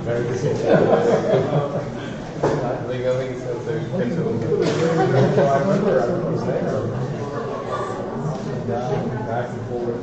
Very busy. I think it's at the picture. I remember I was there. Down, back and forward.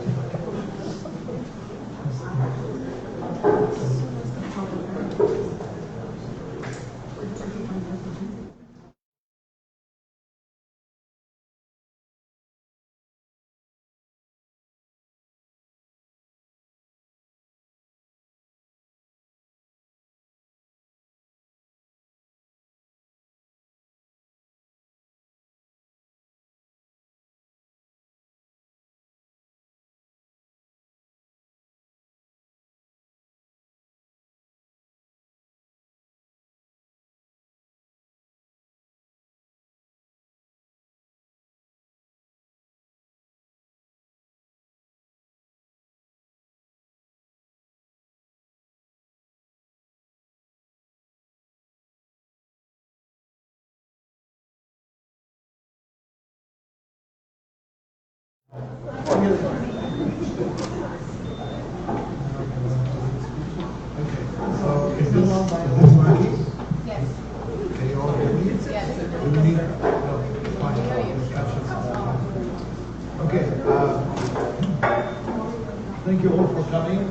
Thank you all for coming.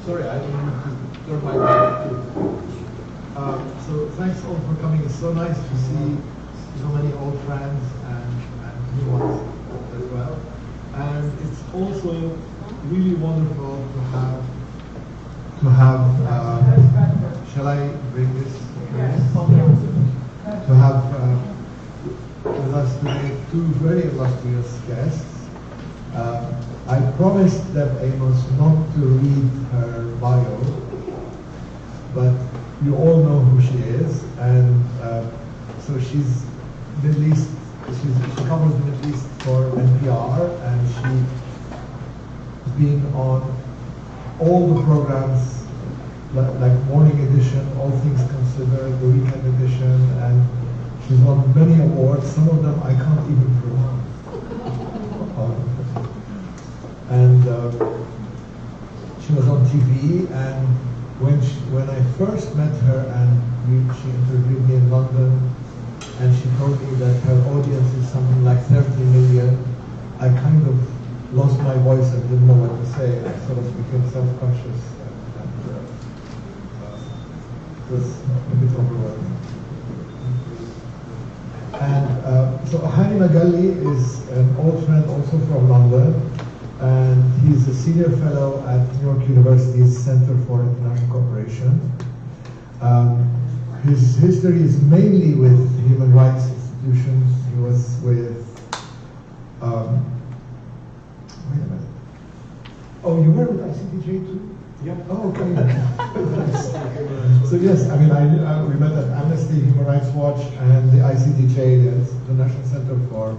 Sorry, I didn't turn my back to. So thanks all for coming. It's so nice to see so many old friends and new ones as well. And it's also really wonderful to have. Shall I bring this? To have with us today two very illustrious guests. I promised Deborah Amos not to read her bio, but you all know who she is, and so she's Middle East. She covers the Middle East for NPR, and she's been on all the programs, like Morning Edition, All Things Considered, the Weekend Edition, and she's won many awards. Some of them I can't even pronounce. And she was on TV, and when I first met her and she interviewed me in London, and she told me that her audience is something like 30 million, I kind of lost my voice and didn't know what to say. I sort of became self-conscious, and it was a bit overwhelming. And so Hanny Megally is an old friend also from London, and he's a senior fellow at New York University's Center for International Cooperation. His history is mainly with human rights institutions. He was with, wait a minute. Oh, you were with ICTJ too? Yeah. Oh, okay. So yes, I mean, we met at Amnesty, Human Rights Watch, and the ICTJ, the National Center for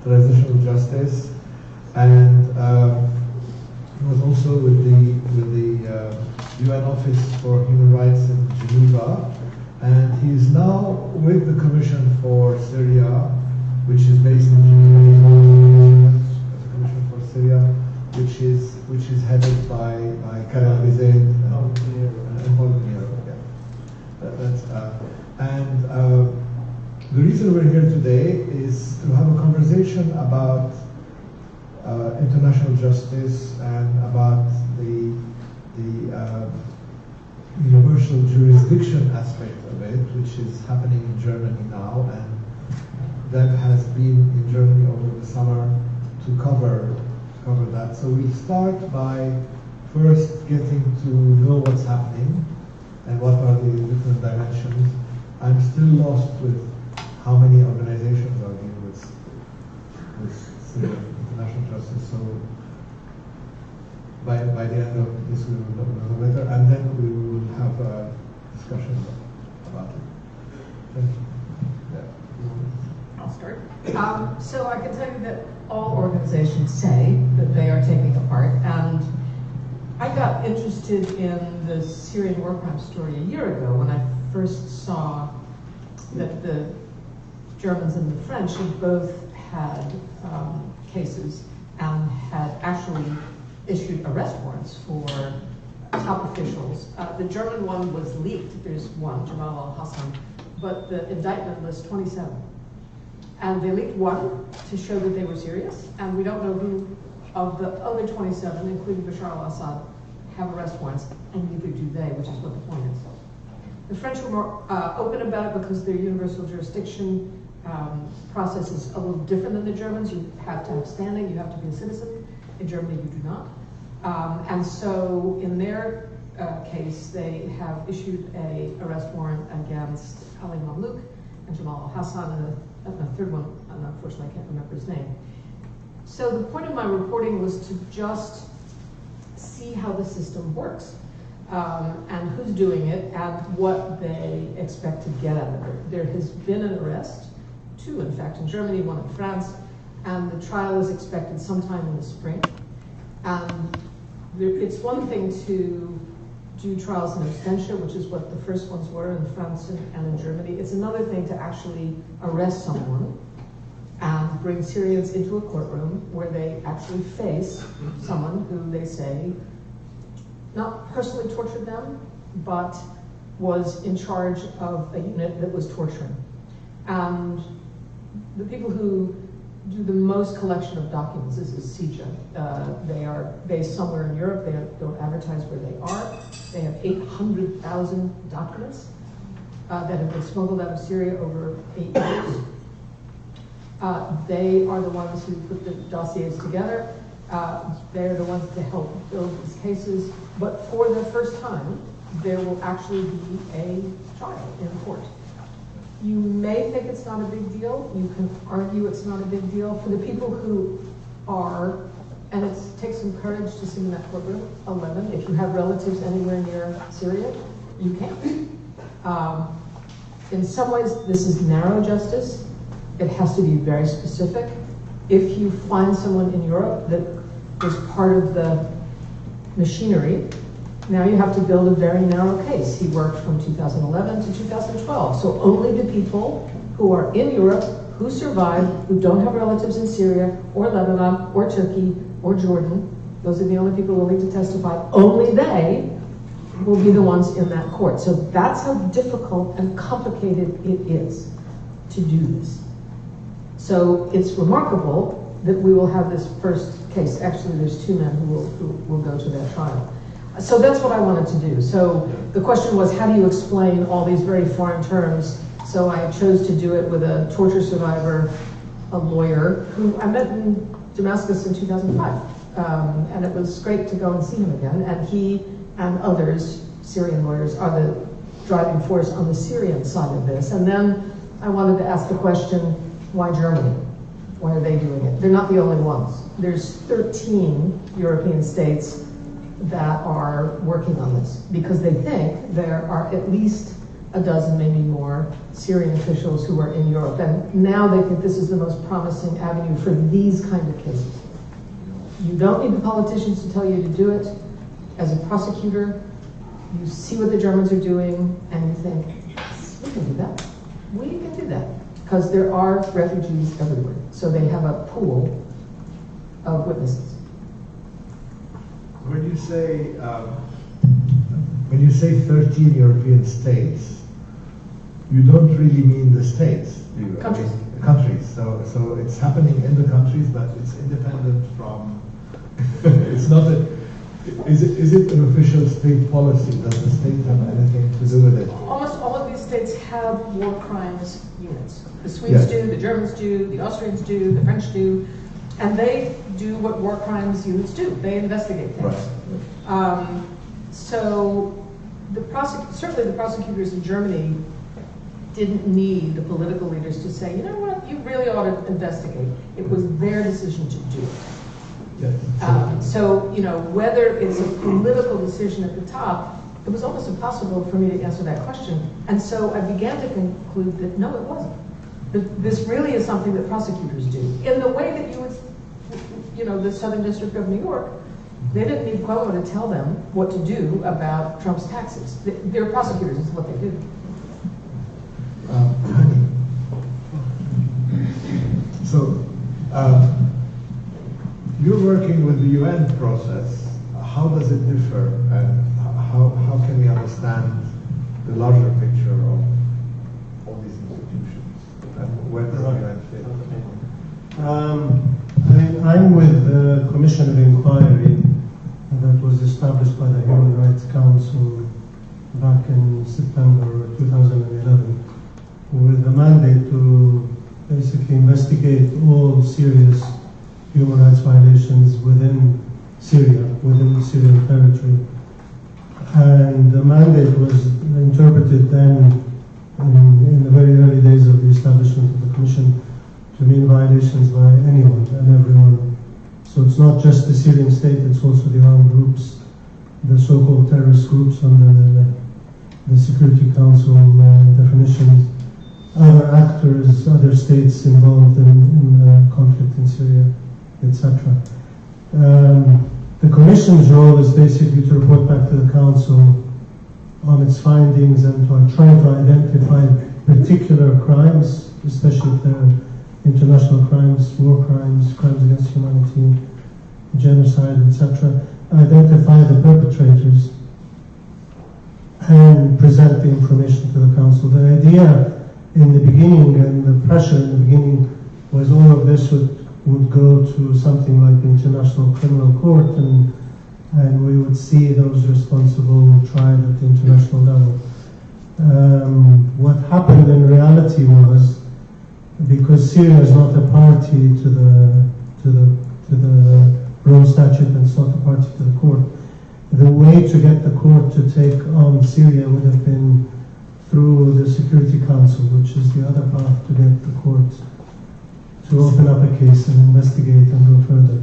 Transitional Justice. And he was also with the UN Office for Human Rights in Geneva, and he is now with the Commission for Syria, which is based in Geneva, the Commission for Syria, which is headed by Karim Bizet and Paul Pinheiro. Yeah, the reason we're here today is to have a conversation about international justice and about the universal jurisdiction aspect of it, which is happening in Germany now, and Deb has been in Germany over the summer to cover that. So we'll start by first getting to know what's happening and what are the different dimensions. I'm still lost with how many organizations are dealing with international justice. So by the end of this we will know better, and then we will have a discussion about it. Thank you. Yeah. I'll start. So I can tell you that all organizations say that they are taking a part, and I got interested in the Syrian war crime story a year ago when I first saw that the Germans and the French had both had cases and had actually issued arrest warrants for top officials. The German one was leaked. There's one, Jamal al-Hassan, but the indictment lists 27. And they leaked one to show that they were serious, and we don't know who of the other 27, including Bashar al-Assad, have arrest warrants, and neither do they, which is what the point is. The French were more open about it because their universal jurisdiction process is a little different than the Germans. You have to have standing, you have to be a citizen. In Germany, you do not. And so in their case, they have issued a arrest warrant against Ali Mamlouk and Jamal al-Hassan and a third one, and unfortunately I can't remember his name. So the point of my reporting was to just see how the system works and who's doing it and what they expect to get out of it. There has been an arrest, two in fact, in Germany, one in France, and the trial is expected sometime in the spring. It's one thing to do trials in absentia, which is what the first ones were in France and in Germany. It's another thing to actually arrest someone and bring Syrians into a courtroom where they actually face someone who they say not personally tortured them, but was in charge of a unit that was torturing. And the people who do the most collection of documents is CIJA. They are based somewhere in Europe. They don't advertise where they are. They have 800,000 documents that have been smuggled out of Syria over 8 years. They are the ones who put the dossiers together. They're the ones to help build these cases. But for the first time, there will actually be a trial in court. You may think it's not a big deal. You can argue it's not a big deal. For the people who are, and it takes some courage to sit in that courtroom, 11. If you have relatives anywhere near Syria, you can't. In some ways, this is narrow justice. It has to be very specific. If you find someone in Europe that was part of the machinery, now you have to build a very narrow case. He worked from 2011 to 2012. So only the people who are in Europe, who survived, who don't have relatives in Syria or Lebanon or Turkey or Jordan, those are the only people willing to testify, only they will be the ones in that court. So that's how difficult and complicated it is to do this. So it's remarkable that we will have this first case. Actually, there's two men who will go to that trial. So that's what I wanted to do. So the question was, how do you explain all these very foreign terms? So I chose to do it with a torture survivor, a lawyer, who I met in Damascus in 2005. And it was great to go and see him again. And he and others, Syrian lawyers, are the driving force on the Syrian side of this. And then I wanted to ask the question, why Germany? Why are they doing it? They're not the only ones. There's 13 European states that are working on this because they think there are at least a dozen, maybe more, Syrian officials who are in Europe. And now they think this is the most promising avenue for these kind of cases. You don't need the politicians to tell you to do it. As a prosecutor, you see what the Germans are doing and you think, we can do that. We can do that. Because there are refugees everywhere. So they have a pool of witnesses. When you say 13 European states, you don't really mean the states, do you? Countries. Countries. So it's happening in the countries, but it's independent from. It's not a. Is it an official state policy? Does the state have anything to do with it? Almost all of these states have war crimes units. The Swedes do, the Germans do, the Austrians do, the French do, and they do what war crimes units do. They investigate things. Right. So certainly the prosecutors in Germany didn't need the political leaders to say, you know what, you really ought to investigate. It was their decision to do it. Yes. So, you know, whether it's a political decision at the top, it was almost impossible for me to answer that question. And so I began to conclude that no, it wasn't. This really is something that prosecutors do. In the way that you would, you know, the Southern District of New York They didn't need Cuomo to tell them what to do about Trump's taxes. They're prosecutors, is what they do. Hanny. So, you're working with the UN process. How does it differ, and how can we understand the larger picture of all these institutions, and where does the UN fit? I'm with the Commission of Inquiry that was established by the Human Rights Council back in September 2011, with the mandate to basically investigate all serious human rights violations within Syria, within the Syrian territory. And the mandate was interpreted then, in the very early days of the establishment of the Commission, to mean violations by anyone and everyone. So it's not just the Syrian state, it's also the armed groups, the so-called terrorist groups under the Security Council definitions, other actors, other states involved in the conflict in Syria, etc. The Commission's role is basically to report back to the Council on its findings and to try to identify particular crimes, especially if they're international crimes, war crimes, crimes against humanity, genocide, etc., identify the perpetrators and present the information to the Council. The idea in the beginning, and the pressure in the beginning, was all of this would go to something like the International Criminal Court, and we would see those responsible tried at the international level. What happened in reality was, because Syria is not a party to the Rome Statute and it's not a party to the court, the way to get the court to take on Syria would have been through the Security Council, which is the other path to get the court to open up a case and investigate and go further.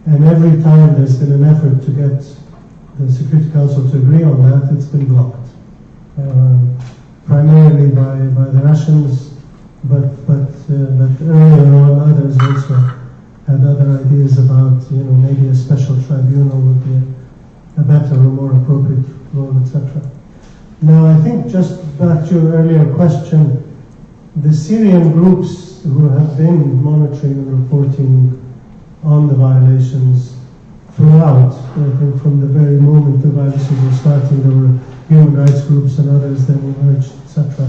And every time there's been an effort to get the Security Council to agree on that, it's been blocked. Primarily by the Russians, but earlier on others also had other ideas about, maybe a special tribunal would be a better or more appropriate role, etc. Now, I think just back to your earlier question, the Syrian groups who have been monitoring and reporting on the violations throughout, I think from the very moment the violations were starting, there were human rights groups and others that emerged, etc.,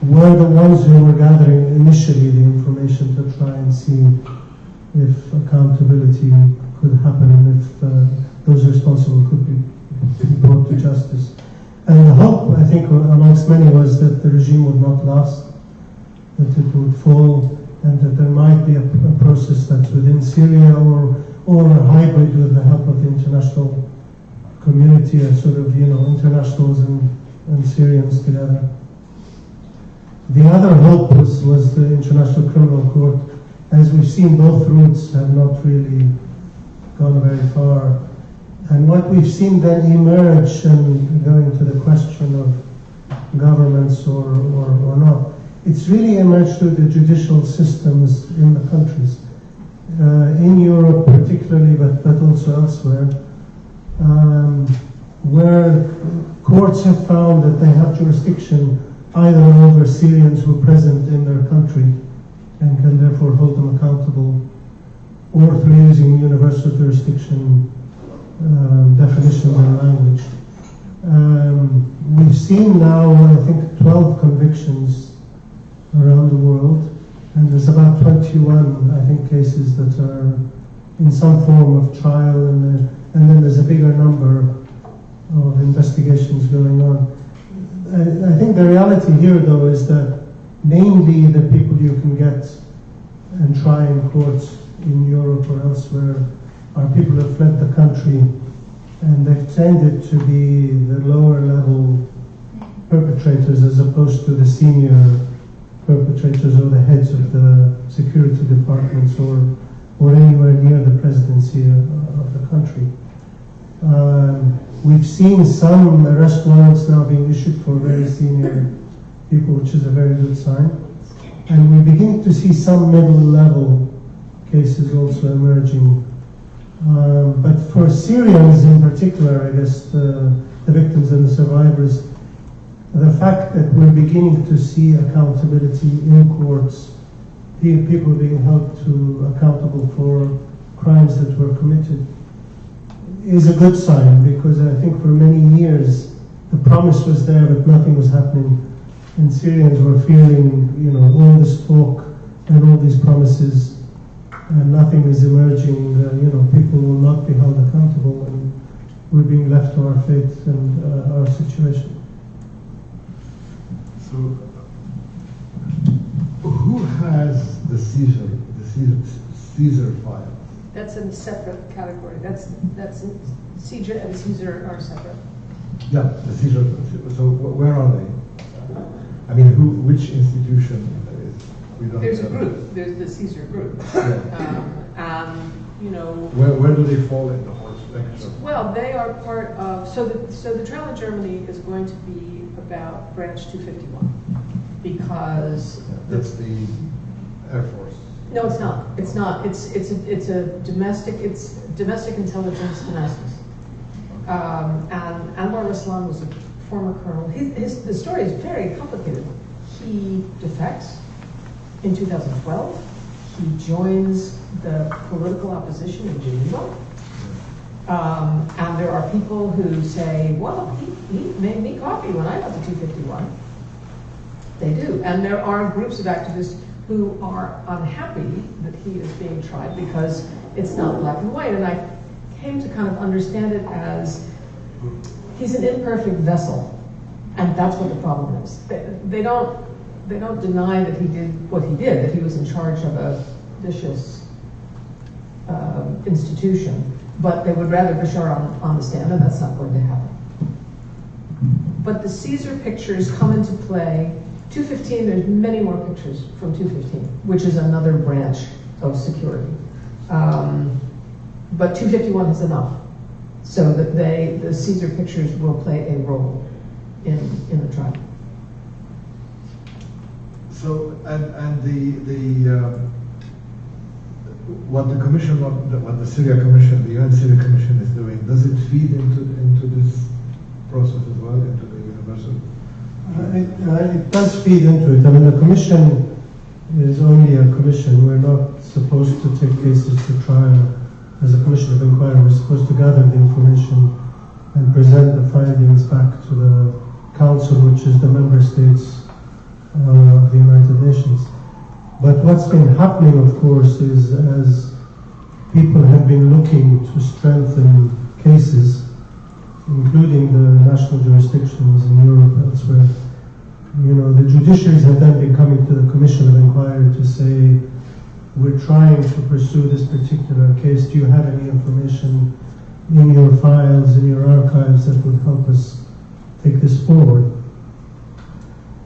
were the ones who were gathering initially the information to try and see if accountability could happen and if those responsible could be brought to justice. And the hope, I think, amongst many was that the regime would not last, that it would fall, and that there might be a process that's within Syria or a hybrid with the help of the international community, a sort of, internationals and Syrians together. The other hope was the International Criminal Court. As we've seen, both routes have not really gone very far. And what we've seen then emerge, and going to the question of governments or not, it's really emerged through the judicial systems in the countries. In Europe particularly, but also elsewhere, where courts have found that they have jurisdiction either over Syrians who are present in their country and can therefore hold them accountable, or through using universal jurisdiction definition and language. We've seen now, I think, 12 convictions around the world, and there's about 21, I think, cases that are in some form of trial, and then there's a bigger number of investigations going on. I think the reality here, though, is that mainly the people you can get and try in courts in Europe or elsewhere are people who have fled the country, and they've tended to be the lower level perpetrators as opposed to the senior perpetrators or the heads of the security departments or anywhere near the presidency of the country. We've seen some arrest warrants now being issued for very senior people, which is a very good sign. And we're beginning to see some middle level cases also emerging But for Syrians in particular, I guess the victims and the survivors, the fact that we're beginning to see accountability in courts, people being held accountable for crimes that were committed, is a good sign, because I think for many years the promise was there but nothing was happening, and Syrians were feeling, all this talk and all these promises, and nothing is emerging. People will not be held accountable, and we're being left to our fate and our situation. So, who has the Caesar file? That's in a separate category. That's CJA and Caesar are separate. Yeah, the Caesar. So where are they? I mean, which institution is? We don't. There's a group. There's the Caesar group. Yeah. And Where do they fall in the whole spectrum? well, they are part of. So the trial in Germany is going to be about branch 251 because That's the Air Force. no, it's not. It's not. It's a domestic. It's domestic intelligence Damascus. And Anwar Raslan was a former colonel. The story is very complicated. He defects in 2012. He joins the political opposition in Geneva. And there are people who say, well, he made me coffee when I got to 251. They do. And there are groups of activists who are unhappy that he is being tried because it's not black and white. And I came to kind of understand it as he's an imperfect vessel. And that's what the problem is. They don't deny that he did what he did, that he was in charge of a vicious institution. But they would rather Bashar on the stand, and that's not going to happen. But the Caesar pictures come into play. 215, there's many more pictures from 215, which is another branch of security. But 251 is enough, so that the Caesar pictures will play a role in the trial. So, and the what the commission, what the Syria Commission, the UN Syria Commission is doing, does it feed into this process as well, into the universal? It does feed into it. I mean, the commission is only a commission. We're not supposed to take cases to trial as a commission of inquiry. We're supposed to gather the information and present the findings back to the council, which is the member states of the United Nations. But what's been happening, of course, is as people have been looking to strengthen cases, including the national jurisdictions in Europe and elsewhere, the judiciaries have then been coming to the Commission of Inquiry to say, we're trying to pursue this particular case. Do you have any information in your files, in your archives that would help us take this forward?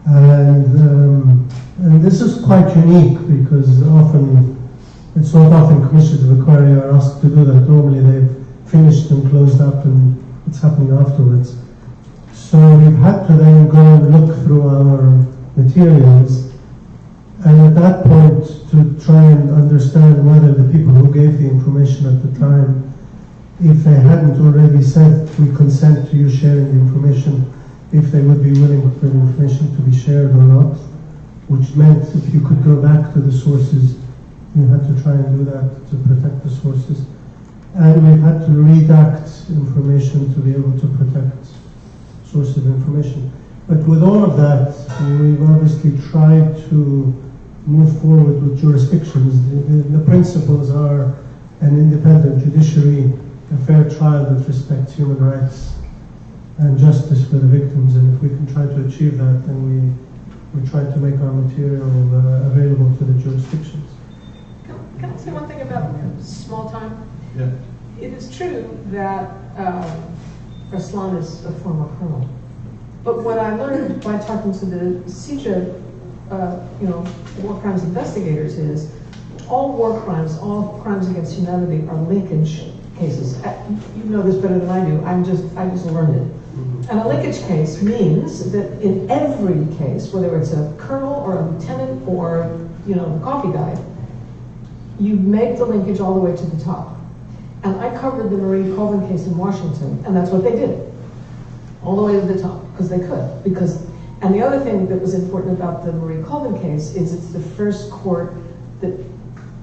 And this is quite unique because it's not often commissions of inquiry are asked to do that. Normally they've finished and closed up and it's happening afterwards. So we've had to then go and look through our materials, and at that point to try and understand whether the people who gave the information at the time, if they hadn't already said we consent to you sharing the information, if they would be willing for the information to be shared or not, which meant if you could go back to the sources, you had to try and do that to protect the sources. And we've had to redact information to be able to protect sources of information. But with all of that, we've obviously tried to move forward with jurisdictions. The principles are an independent judiciary, a fair trial that respects human rights, and justice for the victims. And if we can try to achieve that, then we try to make our material available to the jurisdictions. Can I say one thing about small time? Yeah. It is true that Raslan is a former colonel. But what I learned by talking to the CJA, war crimes investigators is all war crimes, all crimes against humanity are linkage cases. You know this better than I do. I just learned it. And a linkage case means that in every case, whether it's a colonel or a lieutenant or the coffee guy, you make the linkage all the way to the top. And I covered the Marie Colvin case in Washington, and that's what they did, all the way to the top, because they could. And the other thing that was important about the Marie Colvin case is it's the first court that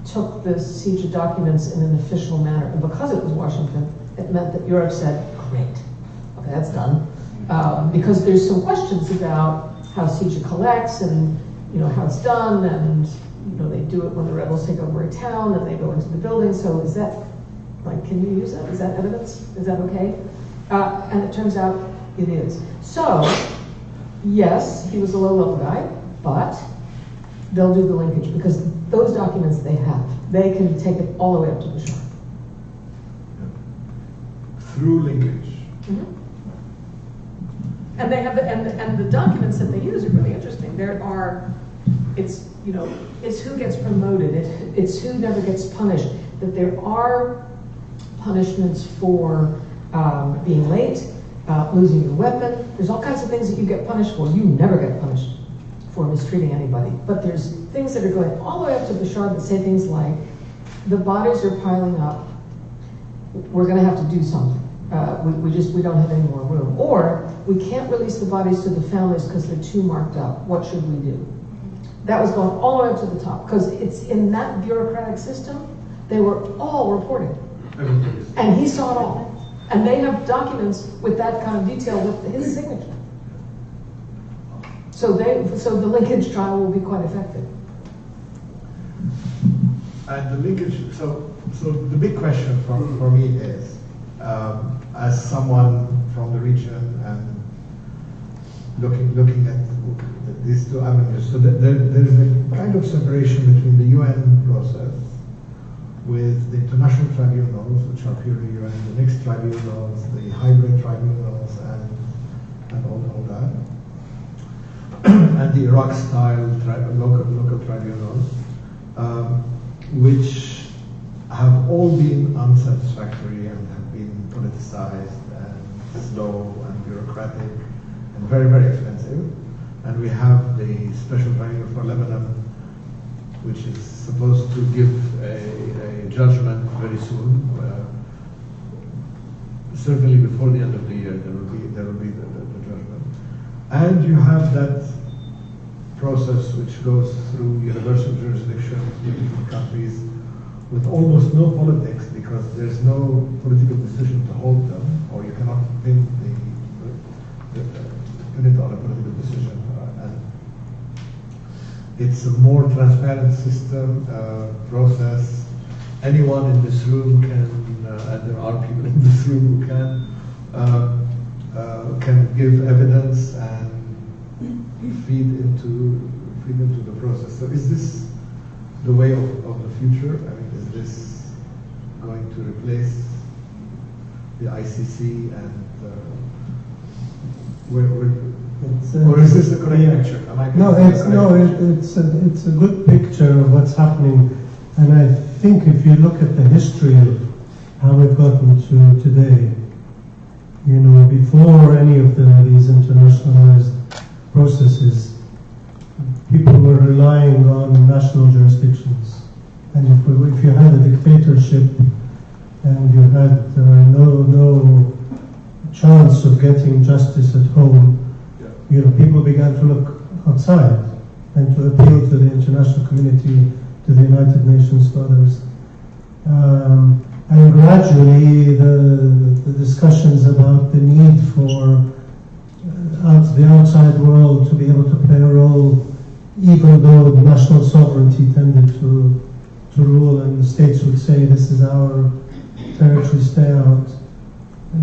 took the CIJA documents in an official manner. And because it was Washington, it meant that Europe said, great, okay, that's done. Because there's some questions about how CIJA collects and how it's done, and they do it when the rebels take over a town and they go into the building. So is that, can you use that? Is that evidence? Is that okay? And it turns out it is. So, yes, he was a low-level guy, but they'll do the linkage because those documents they have. They can take it all the way up to the shore. Through linkage. Mm-hmm. And they have and the documents that they use are really interesting. It's who gets promoted. It's who never gets punished. That there are punishments for being late, losing your weapon. There's all kinds of things that you get punished for. You never get punished for mistreating anybody. But there's things that are going all the way up to the shore that say things like, the bodies are piling up. We're going to have to do something. We don't have any more room. Or we can't release the bodies to the families because they're too marked up. What should we do? That was going all the way up to the top because it's in that bureaucratic system. They were all reporting. And he saw it all. And they have documents with that kind of detail with his signature. So the linkage trial will be quite effective. And the linkage, so the big question for me is, as someone from the region and looking at these two avenues, so there is a kind of separation between the UN process with the international tribunals, which are purely UN, the mixed tribunals, the hybrid tribunals, and all that, and the Iraq-style local tribunals, which have all been unsatisfactory and have been politicized and slow and bureaucratic and very, very expensive. And we have the special tribunal for Lebanon, which is supposed to give a judgment very soon. Certainly before the end of the year, there will be the judgment. And you have that process which goes through universal jurisdiction in countries with almost no politics because there's no political decision to hold them, or you cannot pin it on a political decision. And it's a more transparent system, process. Anyone in this room can, and there are people in this room who can give evidence and feed into the process. So is this the way of the future? I mean, is this going to replace the ICC and or is this the correct picture? Am I it's a good picture of what's happening, and I think if you look at the history of how we've gotten to today, before any of these internationalized processes, people were relying on national jurisdictions. And if you had a dictatorship and you had no chance of getting justice at home, people began to look outside and to appeal to the international community, to the United Nations, to others. And gradually the discussions about the need for the outside world to be able to play a role, even though the national sovereignty tended to rule and the states would say this is our territory, stay out,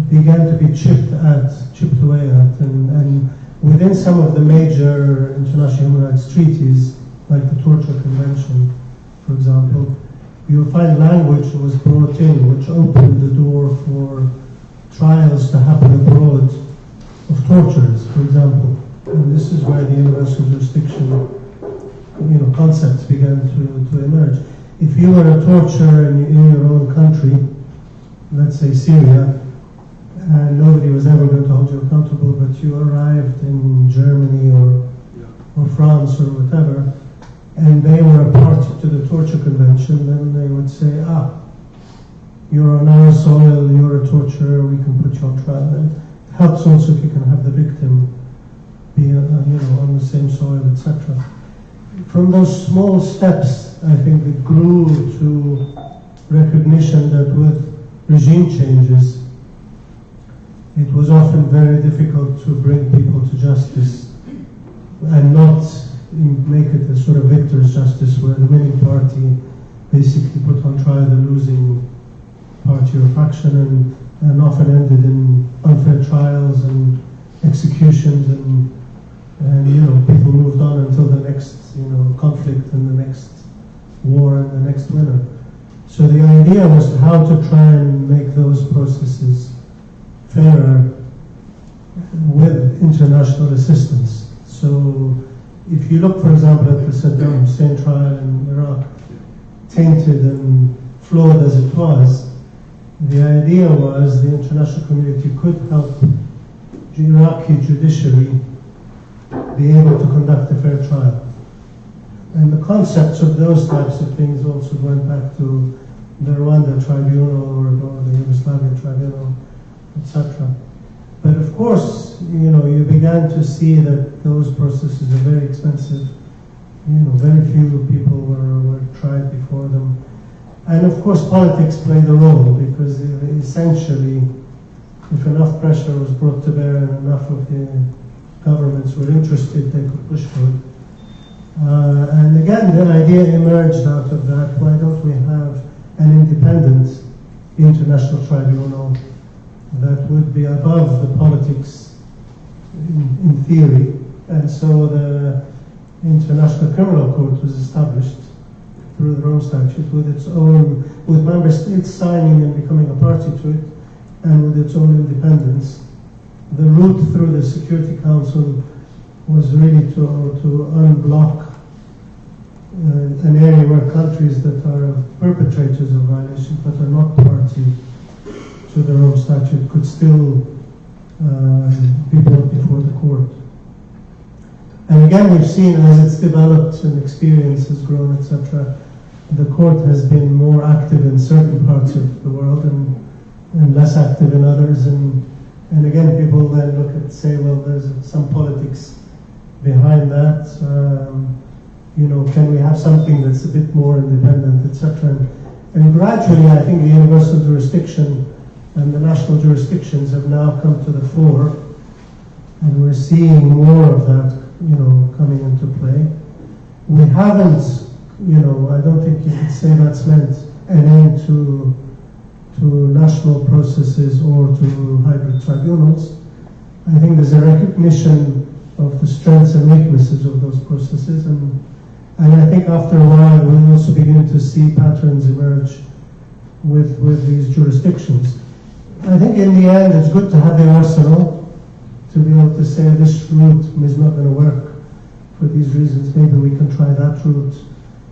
began to be chipped away at, and within some of the major international human rights treaties, like the Torture Convention, for example, you'll find language that was brought in which opened the door for trials to happen abroad of torturers, for example. And this is where the universal jurisdiction concepts began to emerge. If you were a torturer in your own country, let's say Syria, and nobody was ever going to hold you accountable, but you arrived in Germany or France or whatever, and they were a party to the Torture Convention, then they would say, you're on our soil, you're a torturer, we can put you on trial. And it helps also if you can have the victim be on the same soil, etc. From those small steps, I think it grew to recognition that with regime changes, it was often very difficult to bring people to justice and not make it a sort of victor's justice where the winning party basically put on trial the losing party or faction and often ended in unfair trials and executions and people moved on until the next conflict and the next war and the next winner. So the idea was how to try and make those processes fairer with international assistance. So if you look, for example, at the Saddam Hussein trial in Iraq, tainted and flawed as it was, the idea was the international community could help the Iraqi judiciary be able to conduct a fair trial. And the concepts of those types of things also went back to the Rwanda tribunal or the Yugoslavian tribunal, etc. But of course, you began to see that those processes are very expensive. Very few people were tried before them. And of course, politics played a role because essentially, if enough pressure was brought to bear and enough of the governments were interested, they could push for it. And again, the idea emerged out of that, why don't we have an independent international tribunal that would be above the politics in theory. And so the International Criminal Court was established through the Rome Statute with member states signing and becoming a party to it, and with its own independence. The route through the Security Council was really to unblock an area where countries that are perpetrators of violations but are not party to the Rome Statute could still be brought before the court. And again, we've seen as it's developed and experience has grown, etc., the court has been more active in certain parts of the world and less active in others. And again, people then look at say, well, there's some politics behind that. Can we have something that's a bit more independent, etc. And gradually, I think the universal jurisdiction and the national jurisdictions have now come to the fore, and we're seeing more of that, coming into play. We haven't, I don't think you could say that's meant an end to national processes or to hybrid tribunals. I think there's a recognition of the strengths and weaknesses of those processes, and I think after a while we'll also begin to see patterns emerge with these jurisdictions. I think in the end it's good to have the arsenal to be able to say this route is not going to work for these reasons. Maybe we can try that route,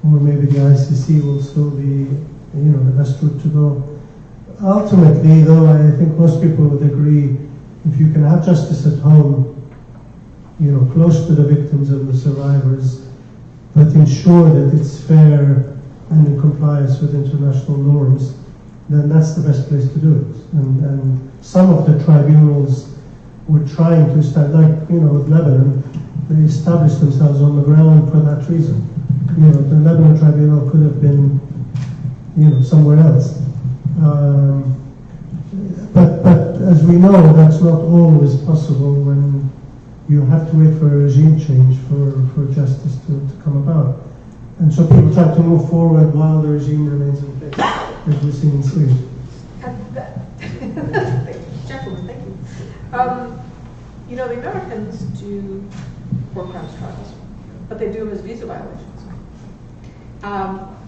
or maybe the ICC will still be, the best route to go. Ultimately, though, I think most people would agree, if you can have justice at home, close to the victims and the survivors, but ensure that it's fair and in compliance with international norms, then that's the best place to do it. And some of the tribunals were trying to stand, like, with Lebanon, they established themselves on the ground for that reason. The Lebanon tribunal could have been, somewhere else. But as we know, that's not always possible when you have to wait for a regime change for justice to come about. And so people try to move forward while the regime remains in place, as we've seen in Syria. Gentlemen, thank you. The Americans do war crimes trials, but they do them as visa violations.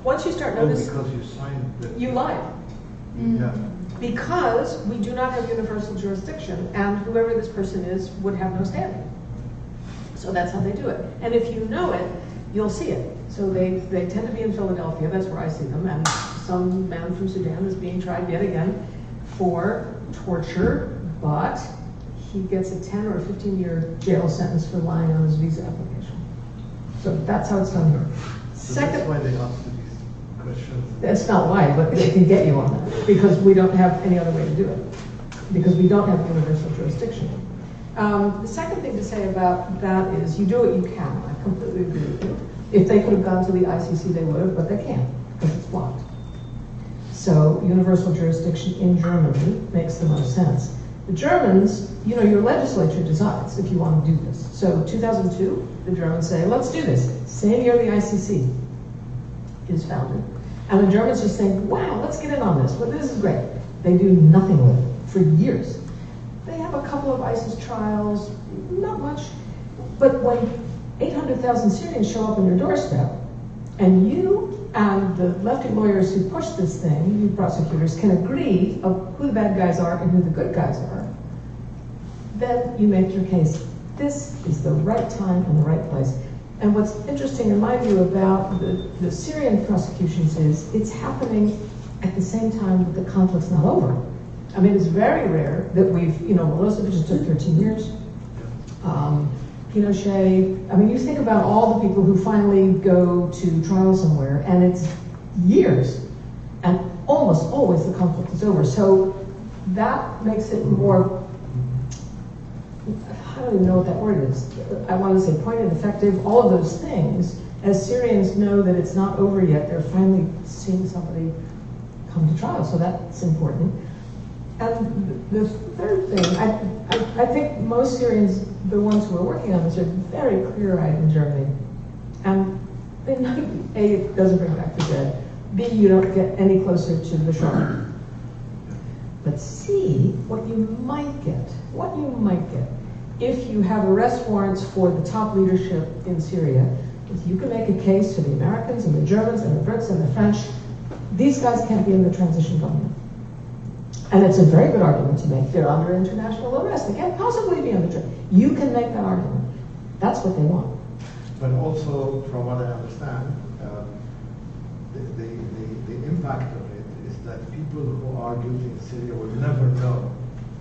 Once you start noticing... because you signed the... You lied. Yeah. Because we do not have universal jurisdiction, and whoever this person is would have no standing. So that's how they do it. And if you know it, you'll see it. So they tend to be in Philadelphia, that's where I see them, and some man from Sudan is being tried yet again for torture, but he gets a 10 or 15-year jail sentence for lying on his visa application. So that's how it's done here. So that's why they asked to be questions. That's not why, but they can get you on that, because we don't have any other way to do it, because we don't have universal jurisdiction. The second thing to say about that is you do what you can. I completely agree with you. If they could have gone to the ICC, they would have, but they can't, because it's blocked. So universal jurisdiction in Germany makes the most sense. The Germans, you know, your legislature decides if you want to do this. So 2002, the Germans say, let's do this. Same year the ICC is founded. And the Germans just think, wow, let's get in on this. Well, this is great. They do nothing with it for years. They have a couple of ISIS trials, not much. But when 800,000 Syrians show up on your doorstep, and you and the lefty lawyers who push this thing, you prosecutors, can agree of who the bad guys are and who the good guys are, then you make your case. This is the right time and the right place. And what's interesting in my view about the Syrian prosecutions is it's happening at the same time that the conflict's not over. I mean, it's very rare that we've, you know, Milosevic just took 13 years. Pinochet, I mean, you think about all the people who finally go to trial somewhere, and it's years, and almost always the conflict is over. So that makes it more, I don't even know what that word is. I want to say pointed, effective, all of those things. As Syrians know that it's not over yet, they're finally seeing somebody come to trial, so that's important. And the third thing, I think most Syrians, the ones who are working on this, are very clear-eyed in Germany. And they know, A, it doesn't bring back the dead. B, you don't get any closer to the Bashar. But C, what you might get, if you have arrest warrants for the top leadership in Syria, is you can make a case to the Americans and the Germans and the Brits and the French. These guys can't be in the transition government. And it's a very good argument to make. They're under international arrest. They can't possibly be under trial. You can make that argument. That's what they want. But also, from what I understand, the impact of it is that people who are guilty in Syria will never know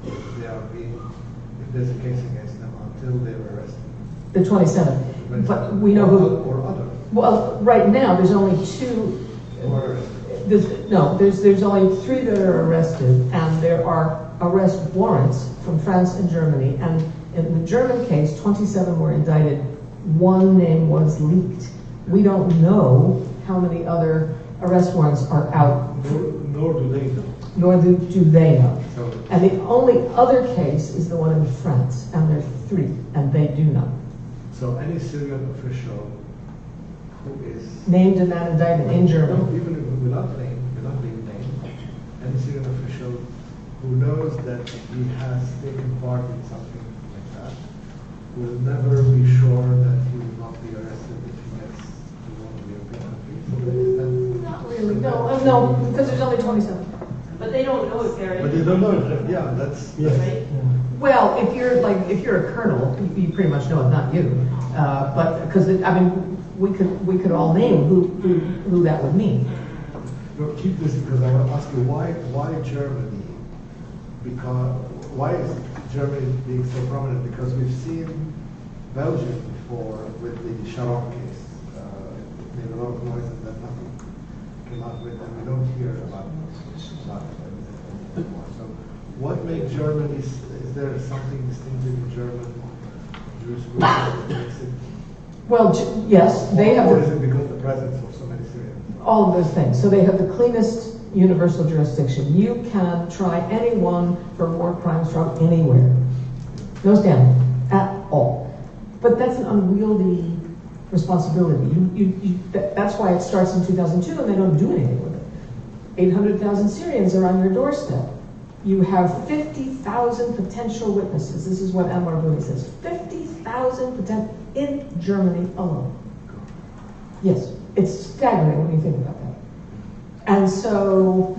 if there's a case against them until they're arrested. The 27. But we know who. Or others. Well, right now, there's only two. There's only 3 that are arrested, and there are arrest warrants from France and Germany. And in the German case, 27 were indicted. 1 name was leaked. We don't know how many other arrest warrants are out. Nor do they know. Nor do they know. And the only other case is the one in France, and there are 3, and they do know. So any Syrian official who is named in that indictment in Germany. No, even without being named, any Syrian official who knows that he has taken part in something like that will never be sure that he will not be arrested if he gets to one of the European countries. Not really. No, because there's only 27. But they don't know if they're in. But they don't know. Yeah, that's right. Well, if you're a colonel, you pretty much know it's not you. But because we could all name who that would mean. No, keep this because I want to ask you why Germany? Because why is Germany being so prominent? Because we've seen Belgium before with the Sharon case. It made a lot of noise and then nothing came out with it, and we don't hear about it anymore. So what makes Germany, is there something distinctive in German jurisprudence that makes it? Well, yes, they have. Or is it because of the presence of so many Syrians? All of those things. So they have the cleanest universal jurisdiction. You can try anyone for war crimes from anywhere. No standing at all. But that's an unwieldy responsibility. That's why it starts in 2002 and they don't do anything with it. 800,000 Syrians are on your doorstep. You have 50,000 potential witnesses. This is what Anwar Bouni says. 50,000 potential in Germany alone. Yes, it's staggering when you think about that. And so,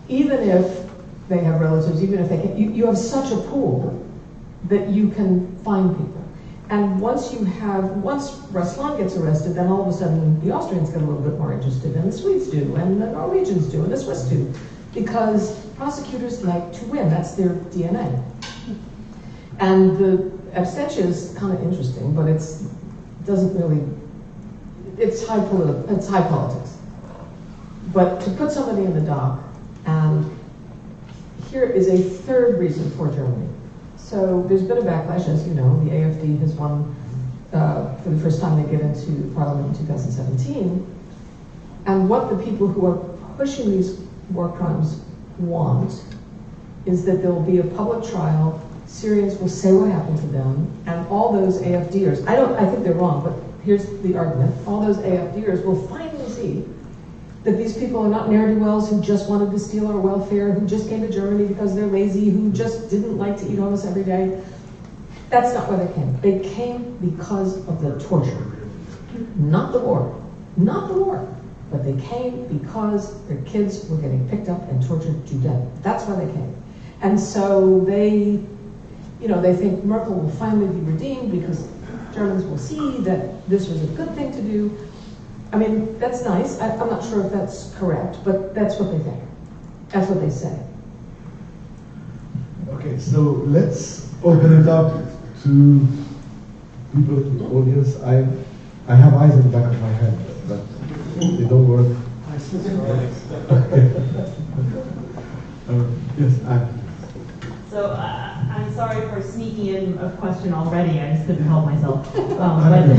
even if they have relatives, even if they can't, you have such a pool that you can find people. And once Ruslan gets arrested, then all of a sudden the Austrians get a little bit more interested, and the Swedes do, and the Norwegians do, and the Swiss do. Because prosecutors like to win, that's their DNA. And the absentia is kind of interesting, but it's high politics. But to put somebody in the dock, and here is a third reason for Germany. So there's been a backlash, as you know. The AfD has won for the first time. They get into parliament in 2017. And what the people who are pushing these war crimes want is that there will be a public trial. Syrians will say what happened to them, and all those AfDers, I think they're wrong, but here's the argument, all those AfDers will finally see that these people are not ne'er-do-wells who just wanted to steal our welfare, who just came to Germany because they're lazy, who just didn't like to eat hummus every day. That's not why they came. They came because of the torture. Not the war. Not the war. But they came because their kids were getting picked up and tortured to death. That's why they came. And so they think Merkel will finally be redeemed because Germans will see that this was a good thing to do. I mean, that's nice. I'm not sure if that's correct, but that's what they think. That's what they say. Okay, so let's open it up to people in the audience. I have eyes in the back of my head, but they don't work. Yes, Anne. So I'm sorry for sneaking in a question already. I just couldn't help myself. If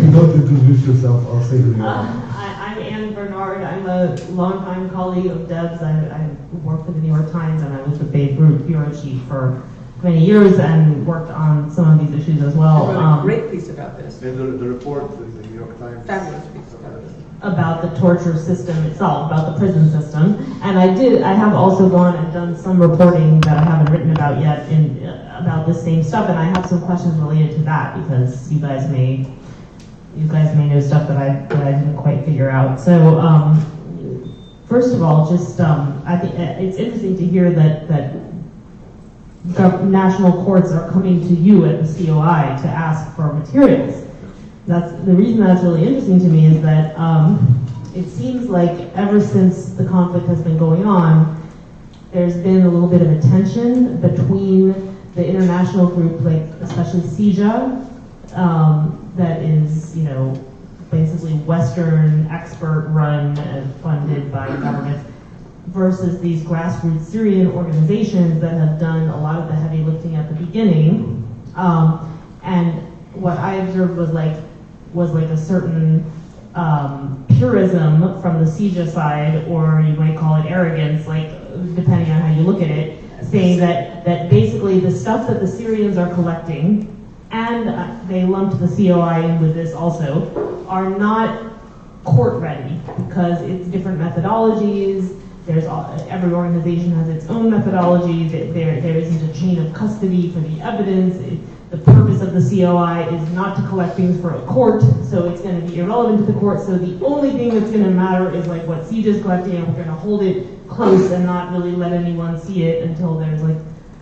you don't introduce yourself, I'll say who you are. I'm Anne Bernard. I'm a longtime colleague of Deb's. I worked for the New York Times, and I was the Beirut bureau chief for many years and worked on some of these issues as well. I wrote a great piece about this. And the report in the New York Times. Fabulous piece about this. About the torture system itself, about the prison system. And I have also gone and done some reporting that I haven't written about yet about this same stuff, and I have some questions related to that because you guys may know stuff that I didn't quite figure out. So first of all, just I think it's interesting to hear that national courts are coming to you at the COI to ask for materials. That's the reason that's really interesting to me is that it seems like ever since the conflict has been going on, there's been a little bit of a tension between the international group, like especially CIJA, that is, basically Western expert-run and funded by governments, versus these grassroots Syrian organizations that have done a lot of the heavy lifting at the beginning. And what I observed was like a certain purism from the CIJA side, or you might call it arrogance, like depending on how you look at it, saying that basically the stuff that the Syrians are collecting, and they lumped the COI in with this also, are not court ready because it's different methodologies. Every organization has its own methodology. There isn't a chain of custody for the evidence. The purpose of the COI is not to collect things for a court, so it's going to be irrelevant to the court. So the only thing that's going to matter is like what CIJA is collecting, and we're going to hold it close and not really let anyone see it until there's like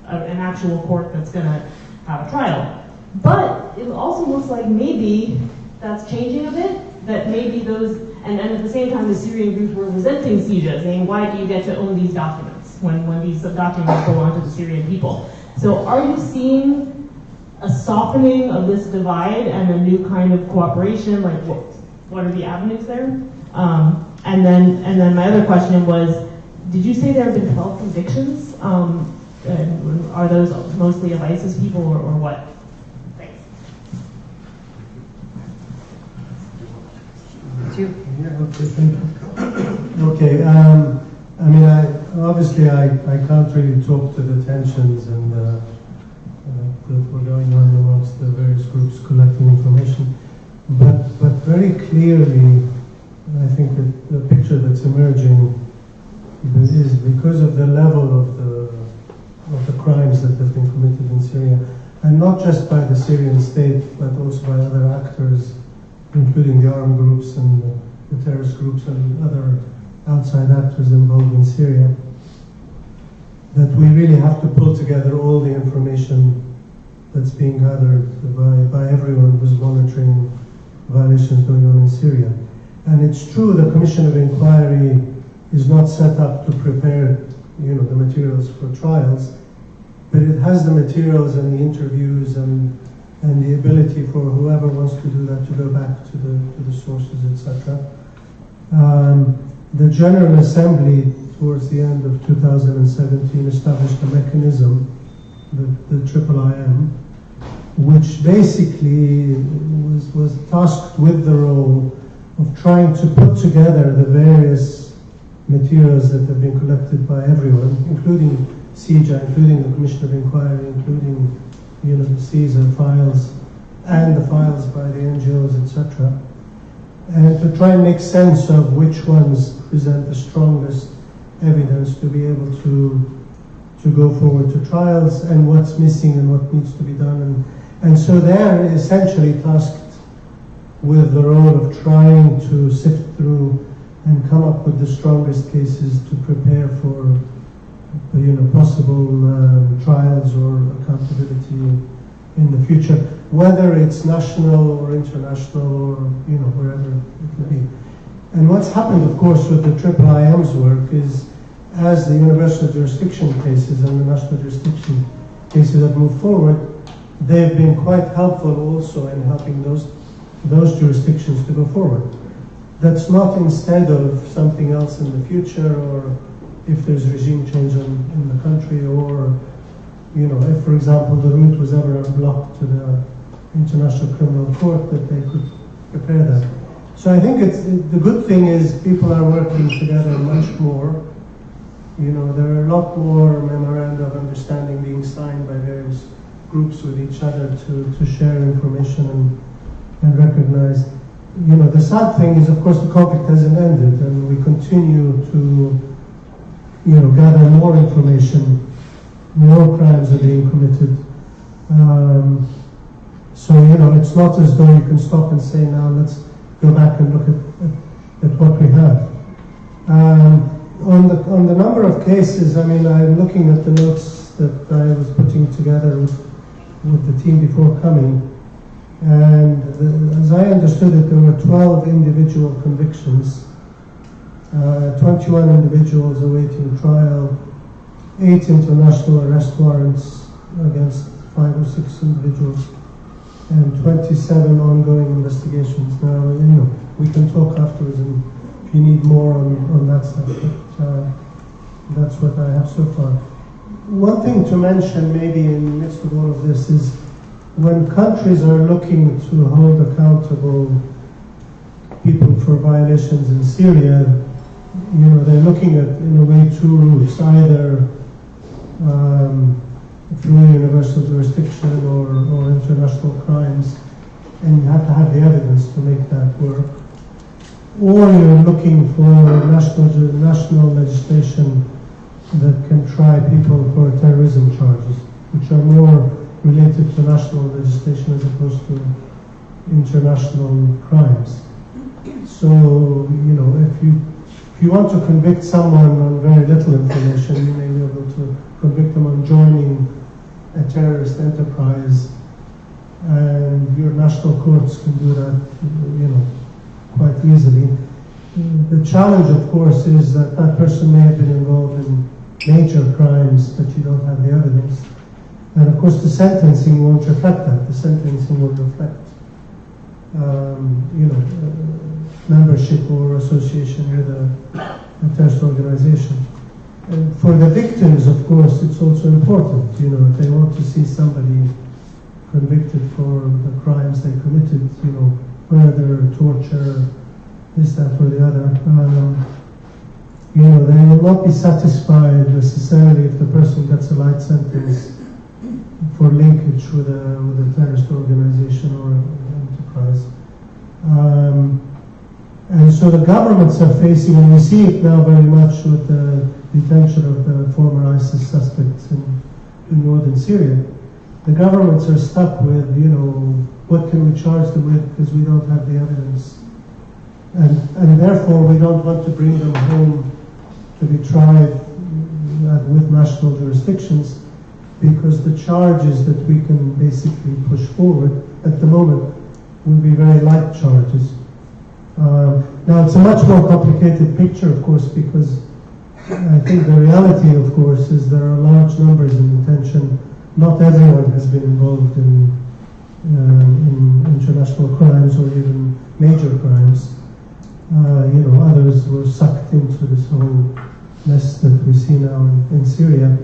an actual court that's going to have a trial. But it also looks like maybe that's changing a bit, that maybe those, and at the same time the Syrian groups were resenting CIJA, saying why do you get to own these documents when these documents belong to the Syrian people? So are you seeing a softening of this divide and a new kind of cooperation? Like what are the avenues there? And then my other question was, did you say there have been 12 convictions? And are those mostly of ISIS people or what? Thanks. Okay. I mean, I can't really talk to the tensions and that were going on amongst the various groups collecting information, but very clearly, I think that the picture that's emerging is because of the level of the crimes that have been committed in Syria, and not just by the Syrian state, but also by other actors, including the armed groups and the terrorist groups and other outside actors involved in Syria, that we really have to pull together all the information that's being gathered by everyone who's monitoring violations going on in Syria. And it's true the Commission of Inquiry is not set up to prepare the materials for trials, but it has the materials and the interviews and the ability for whoever wants to do that to go back to the sources, etc. the General Assembly, towards the end of 2017, established a mechanism, the IIIM, which basically was tasked with the role of trying to put together the various materials that have been collected by everyone, including CJA, including the Commission of Inquiry, including the CSA files, and the files by the NGOs, etc., and to try and make sense of which ones present the strongest evidence to be able to go forward to trials, and what's missing and what needs to be done. And so they're essentially tasked with the role of trying to sift through and come up with the strongest cases to prepare for possible trials or accountability in the future, whether it's national or international or wherever it may be. And what's happened, of course, with the IIIM's work is, as the universal jurisdiction cases and the national jurisdiction cases have moved forward, they've been quite helpful also in helping those jurisdictions to go forward. That's not instead of something else in the future, or if there's regime change in the country, or if, for example, the route was ever unblocked to the International Criminal Court, that they could prepare that. So I think the good thing is people are working together much more. There are a lot more memoranda of understanding being signed by various groups with each other to share information and recognize. The sad thing is, of course, the conflict hasn't ended, and we continue to gather more information. More crimes are being committed. So it's not as though you can stop and say, now let's go back and look at what we have. On the number of cases, I'm looking at the notes that I was putting together with the team before coming, and as I understood it, there were 12 individual convictions, 21 individuals awaiting trial, 8 international arrest warrants against 5 or 6 individuals, and 27 ongoing investigations. Now, we can talk afterwards, and if you need more on that stuff, but that's what I have so far. One thing to mention, maybe in the midst of all of this, is when countries are looking to hold accountable people for violations in Syria, they're looking at, in a way, 2 routes, either through universal jurisdiction or international crimes, and you have to have the evidence to make that work. Or you're looking for national legislation that can try people for terrorism charges, which are more related to national legislation as opposed to international crimes. So, if you want to convict someone on very little information, you may be able to convict them on joining a terrorist enterprise, and your national courts can do that, quite easily. The challenge, of course, is that that person may have been involved in major crimes, but you don't have the evidence. And of course, the sentencing won't reflect that. The sentencing will reflect, membership or association with a terrorist organization. And for the victims, of course, it's also important. If they want to see somebody convicted for the crimes they committed, murder, torture, this, that, or the other, they will not be satisfied necessarily if the person gets a light sentence for linkage with a terrorist organization or an enterprise. And so the governments are facing, and we see it now very much with the detention of the former ISIS suspects in northern Syria. The governments are stuck with, what can we charge them with, because we don't have the evidence. And therefore we don't want to bring them home to be tried with national jurisdictions, because the charges that we can basically push forward at the moment will be very light charges. Now it's a much more complicated picture, of course, because I think the reality, of course, is there are large numbers in detention. Not everyone has been involved in international crimes or even major crimes. Others were sucked into this whole mess that we see now in Syria.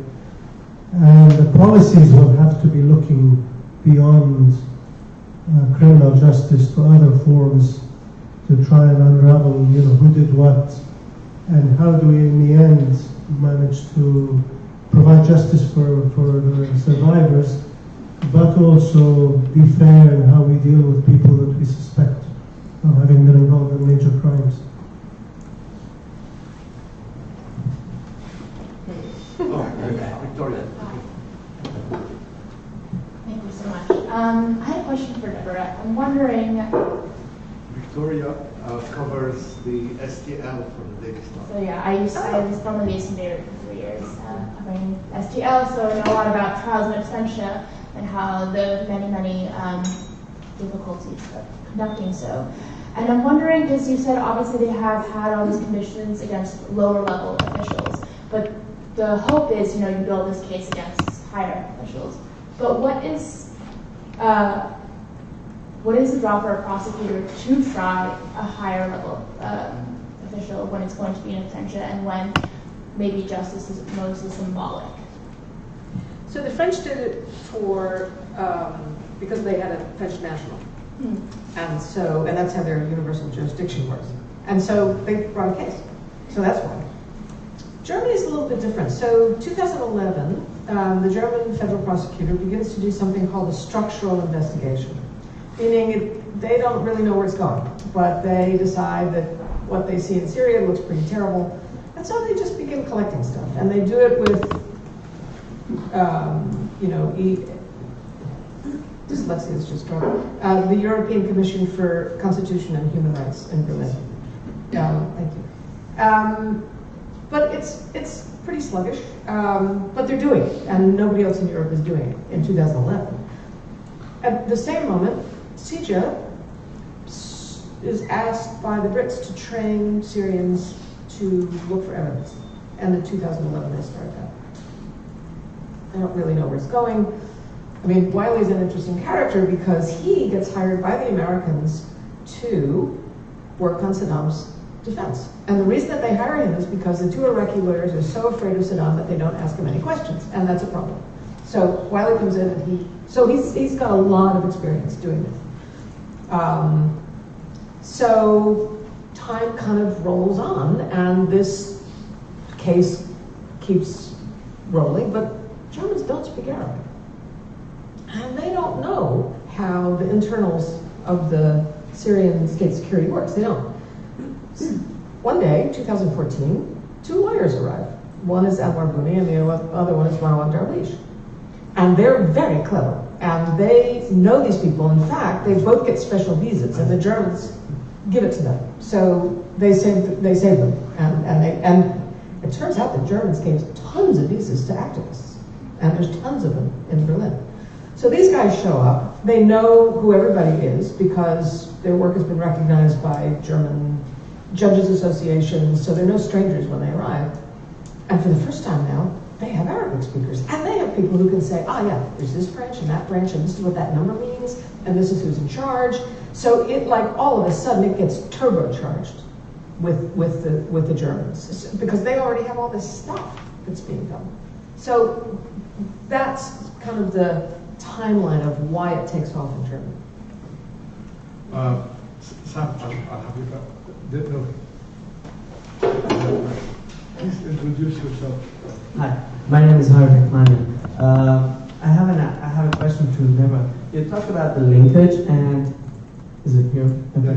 And the policies will have to be looking beyond criminal justice to other forms to try and unravel, who did what, and how do we in the end manage to provide justice for the survivors, but also be fair in how we deal with people that we suspect of having been involved in major crimes. Victoria. Thank you so much. I had a question for Deborah. I'm wondering. Victoria covers the STL for the Daily Star. So yeah, I was on the Mason Daily for 3 years covering STL, so I know a lot about trials in absentia and how the many difficulties of conducting so. And I'm wondering, because you said obviously they have had all these conditions against lower level officials, but the hope is, you build this case against higher officials. But what is the draw for a prosecutor to try a higher level official when it's going to be in absentia and when maybe justice is mostly symbolic? So the French did it because they had a French national. And that's how their universal jurisdiction works. And so they brought a case. So that's why. Germany is a little bit different. So 2011, the German federal prosecutor begins to do something called a structural investigation, meaning they don't really know where it's going, but they decide that what they see in Syria looks pretty terrible, and so they just begin collecting stuff. And they do it with, dyslexia is just wrong. The European Commission for Constitution and Human Rights in Berlin. Thank you. But it's pretty sluggish, but they're doing it, and nobody else in Europe is doing it in 2011. At the same moment, CIJA is asked by the Brits to train Syrians to look for evidence, and in 2011 they start that. I don't really know where it's going. I mean, Wiley's an interesting character because he gets hired by the Americans to work on Saddam's defense. And the reason that they hire him is because the two Iraqi lawyers are so afraid of Saddam that they don't ask him any questions, and that's a problem. So Wiley comes in and he's got a lot of experience doing this. So time kind of rolls on, and this case keeps rolling, but Germans don't speak Arabic. And they don't know how the internals of the Syrian state security works. They don't. One day, 2014, two lawyers arrive. One is Anwar Bouni and the other one is Marwan Darwish. And they're very clever. And they know these people. In fact, they both get special visas, and the Germans give it to them. So they save them. And it turns out the Germans gave tons of visas to activists. And there's tons of them in Berlin. So these guys show up. They know who everybody is because their work has been recognized by German judges associations, so they're no strangers when they arrive. And for the first time now, they have Arabic speakers. And they have people who can say, yeah, there's this branch and that branch, and this is what that number means, and this is who's in charge. So it, all of a sudden, it gets turbocharged with the Germans, because they already have all this stuff that's being done. So that's kind of the timeline of why it takes off in Germany. Sam, I'll have you back. No. Please introduce yourself. Hi, my name is Hardik Mani. I have a question to Deborah. You talked about the linkage, and is it here? Okay.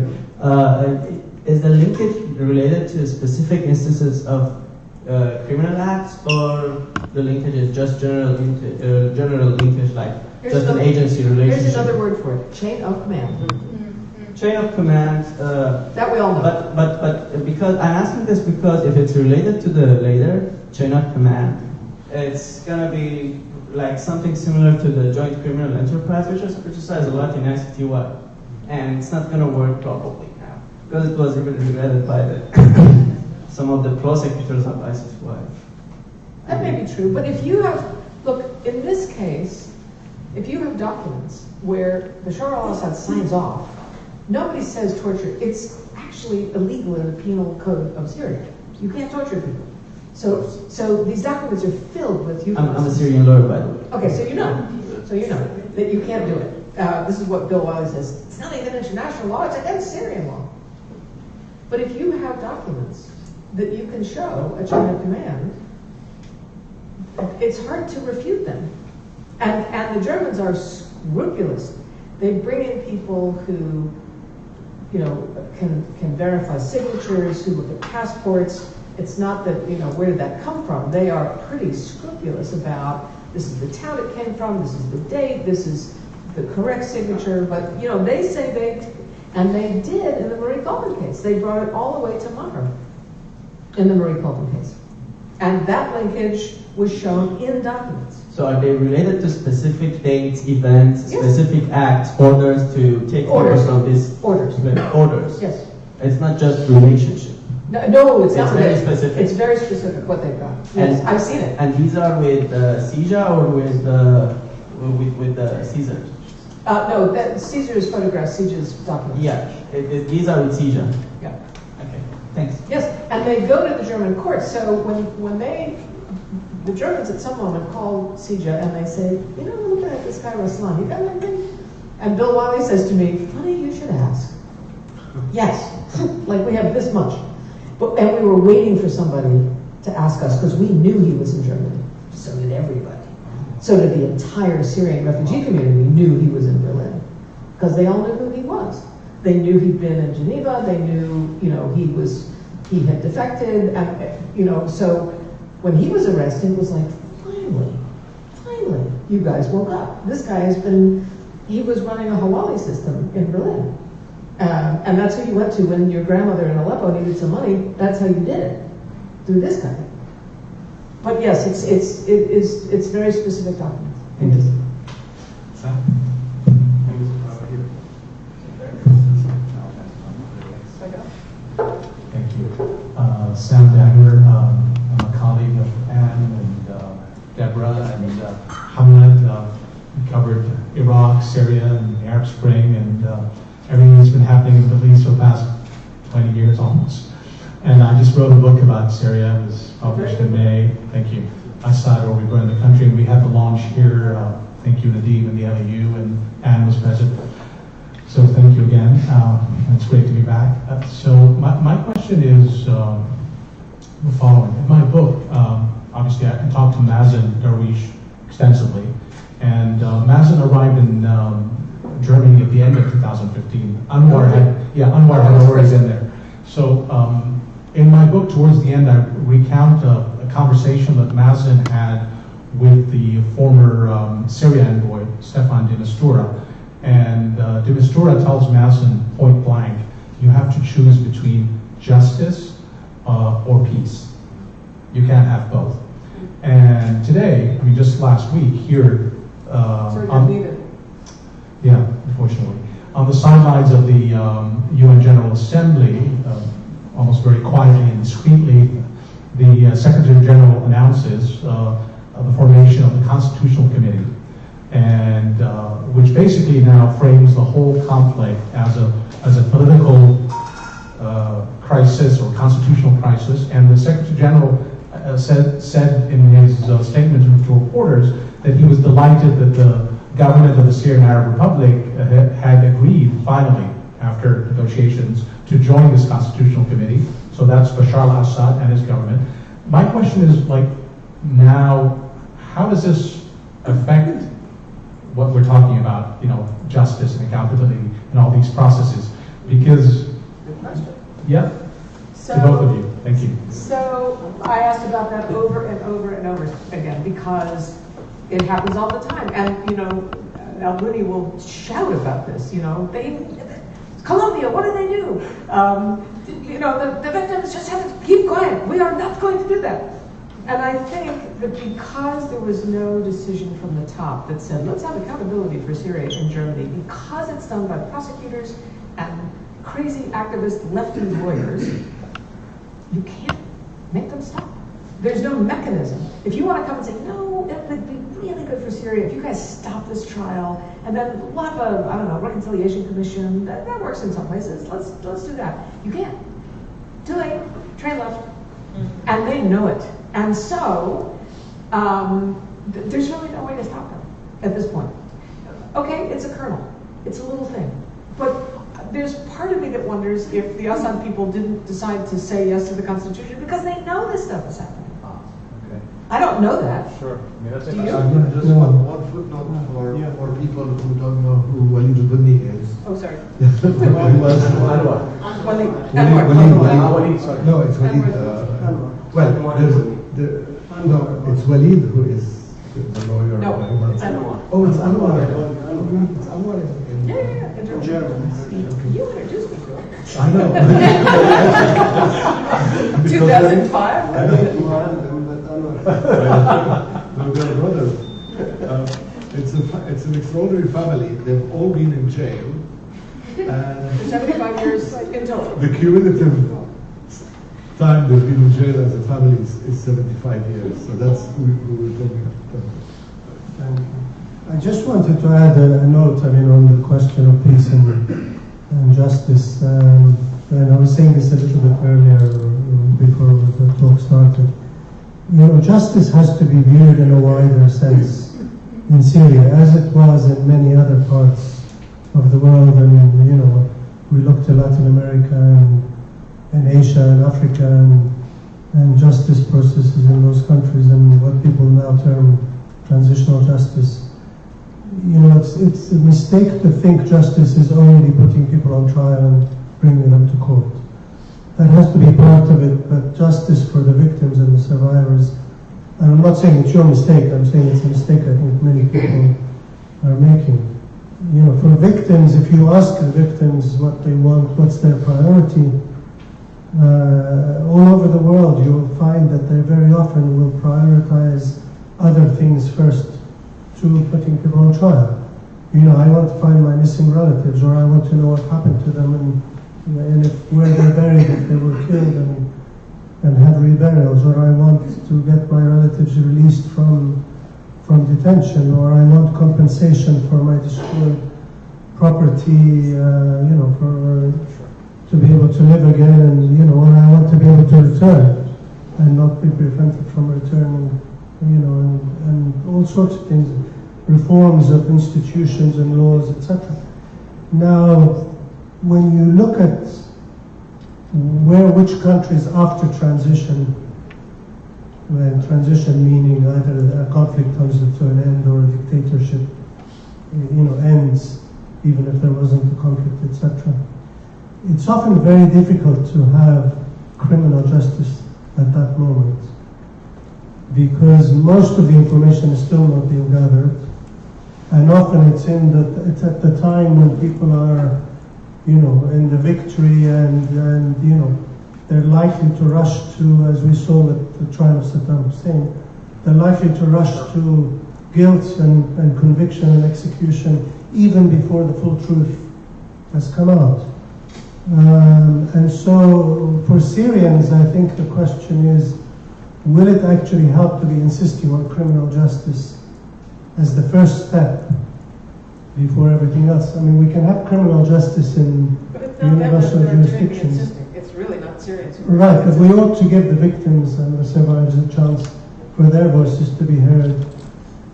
Is the linkage related to specific instances of criminal acts, or the linkage is just general linkage, like just an agency relationship? Here's another word for it: chain of command. Chain of command. That we all know. But because I'm asking this because if it's related to the later chain of command, it's gonna be like something similar to the joint criminal enterprise, which is criticized a lot in ICTY, and it's not gonna work probably now because it was even regretted by some of the prosecutors of ICTY. That may be true, but if you have, look, in this case, if you have documents where Bashar al-Assad signs off, nobody says torture. It's actually illegal in the penal code of Syria. You can't torture people. So these documents are filled with euphemisms. I'm a Syrian lawyer, by the way. Okay, so you know that you can't do it. This is what Bill Wiley says. It's not even international law, it's against Syrian law. But if you have documents that you can show a chain of command, it's hard to refute them. And the Germans are scrupulous. They bring in people who, can verify signatures, who look at passports. It's not that, where did that come from? They are pretty scrupulous about, this is the town it came from, this is the date, this is the correct signature. But, they say and they did in the Marie Goldman case. They brought it all the way to Maher in the Marie Goldman case. And that linkage was shown in documents. So are they related to specific dates, events, Yes. specific acts, orders to take orders from this? Orders. Orders. Yes. It's not just relationship. No, it's not. It's very specific. It's very specific what they've got. Yes, I've seen it. And these are with Sija or with Caesar? No, Caesar's photographs, Caesar's documents. Yeah, these are with Sija. Yeah. Okay, thanks. Yes, and they go to the German courts. So when the Germans at some moment call Sija and they say, we're looking at this guy Ruslan, you got anything? And Bill Wiley says to me, funny, you should ask. Yes, like we have this much. And we were waiting for somebody to ask us because we knew he was in Germany. So did everybody. So did the entire Syrian refugee community knew he was in Berlin because they all knew who he was. They knew he'd been in Geneva. They knew, he had defected. And, so when he was arrested, it was like, finally, you guys woke up. This guy he was running a Hawali system in Berlin. And that's who you went to when your grandmother in Aleppo needed some money. That's how you did it, through this guy. But yes, it's very specific documents. Thank you. Thank you. Sam Dagger, I'm a colleague of Anne and Deborah and Hamlet. We covered Iraq, Syria, and the Arab Spring, and everything that's been happening in the Middle East for the past 20 years almost. And I just wrote a book about Syria. It was published in May. Thank you. Assad, or We Burn the Country. And we had the launch here. Thank you, Nadim, and the LAU, and Anne was present. So thank you again. It's great to be back. So my question is the following. In my book, obviously I talked to Mazen Darwish extensively. And Mazen arrived in Germany at the end of 2015. Anwar had already been there. So in my book, towards the end, I recount a conversation that Mazen had with the former Syria envoy, Stefan de Mistura. And de Mistura tells Mazen point blank, you have to choose between justice or peace. You can't have both. And today, just last week, here, yeah, unfortunately. On the sidelines of the UN General Assembly, almost very quietly and discreetly, the Secretary General announces the formation of the Constitutional Committee, and which basically now frames the whole conflict as a political crisis or constitutional crisis. And the Secretary General said in his statement to reporters that he was delighted that the government of the Syrian Arab Republic had agreed finally, after negotiations, to join this constitutional committee. So that's Bashar al-Assad and his government. My question is, now, how does this affect what we're talking about, justice and accountability and all these processes? Because, Good question. yeah, So, to both of you, thank you. So I asked about that over and over and over again because it happens all the time. And, Al-Buni will shout about this, Colombia, what did they do? The victims just have to keep quiet. We are not going to do that. And I think that because there was no decision from the top that said, let's have accountability for Syria in Germany, because it's done by prosecutors and crazy activist lefty lawyers, you can't make them stop. There's no mechanism. If you want to come and say, no, it would be really good for Syria, if you guys stop this trial, and then we'll have a, I don't know, reconciliation commission, that works in some places, let's do that. You can't. Too late, train left. And they know it. And so, there's really no way to stop them at this point. Okay, it's a kernel. It's a little thing. But there's part of me that wonders if the Assad people didn't decide to say yes to the Constitution because they know this stuff is happening. Okay. I don't know that. Sure. I mean, that's Do you? Just one footnote for people who don't know who Walid al-Bunni is. Oh, sorry. He was Walid. Walid. No, it's Walid. Well, no, it's Walid who is the lawyer. No, it's Anwar. Oh, it's Anwar. It's Anwar. Yeah. In German. You introduced me to it. I know. 2005? They're brothers. It's an extraordinary family. They've all been in jail. And For 75 years in total. the cumulative time they've been in jail as a family is 75 years. So that's who we're talking about. Thank you. I just wanted to add a note, on the question of peace and justice. And I was saying this a little bit earlier, before the talk started. Justice has to be viewed in a wider sense in Syria, as it was in many other parts of the world. We look to Latin America and Asia and Africa and justice processes in those countries and what people now term transitional justice. It's a mistake to think justice is only putting people on trial and bringing them to court. That has to be part of it, but justice for the victims and the survivors, and I'm not saying it's your mistake, I'm saying it's a mistake I think many people are making. For victims, if you ask the victims what they want, what's their priority, all over the world you will find that they very often will prioritize other things first to putting people on trial. I want to find my missing relatives, or I want to know what happened to them, and if where they're buried, if they were killed and had reburials, or I want to get my relatives released from detention, or I want compensation for my destroyed property, to be able to live again, and or I want to be able to return and not be prevented from returning, and all sorts of things, reforms of institutions and laws, etc. Now, when you look at which countries after transition, transition meaning either a conflict comes to an end or a dictatorship, ends, even if there wasn't a conflict, etc. It's often very difficult to have criminal justice at that moment, because most of the information is still not being gathered, and often it's at the time when people are, in the victory, and they're likely to rush to, as we saw with the trial of Saddam Hussein, they're likely to rush to guilt and conviction and execution even before the full truth has come out. And so for Syrians, I think the question is, will it actually help to be insisting on criminal justice as the first step before everything else? We can have criminal justice in universal jurisdictions. It's really not Syrians. Right, but we ought to give the victims and the survivors a chance for their voices to be heard,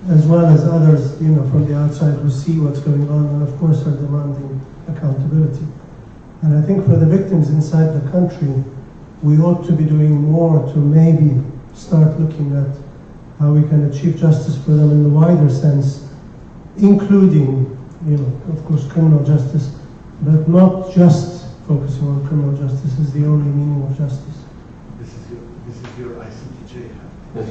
as well as others, from the outside who see what's going on and of course are demanding accountability. And I think for the victims inside the country, we ought to be doing more to maybe start looking at how we can achieve justice for them in the wider sense, including, of course, criminal justice, but not just focusing on criminal justice as the only meaning of justice. This is your ICTJ hat.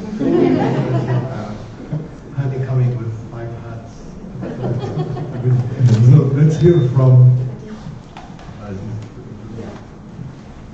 Hanny coming with 5 hats. So let's hear from Aziz.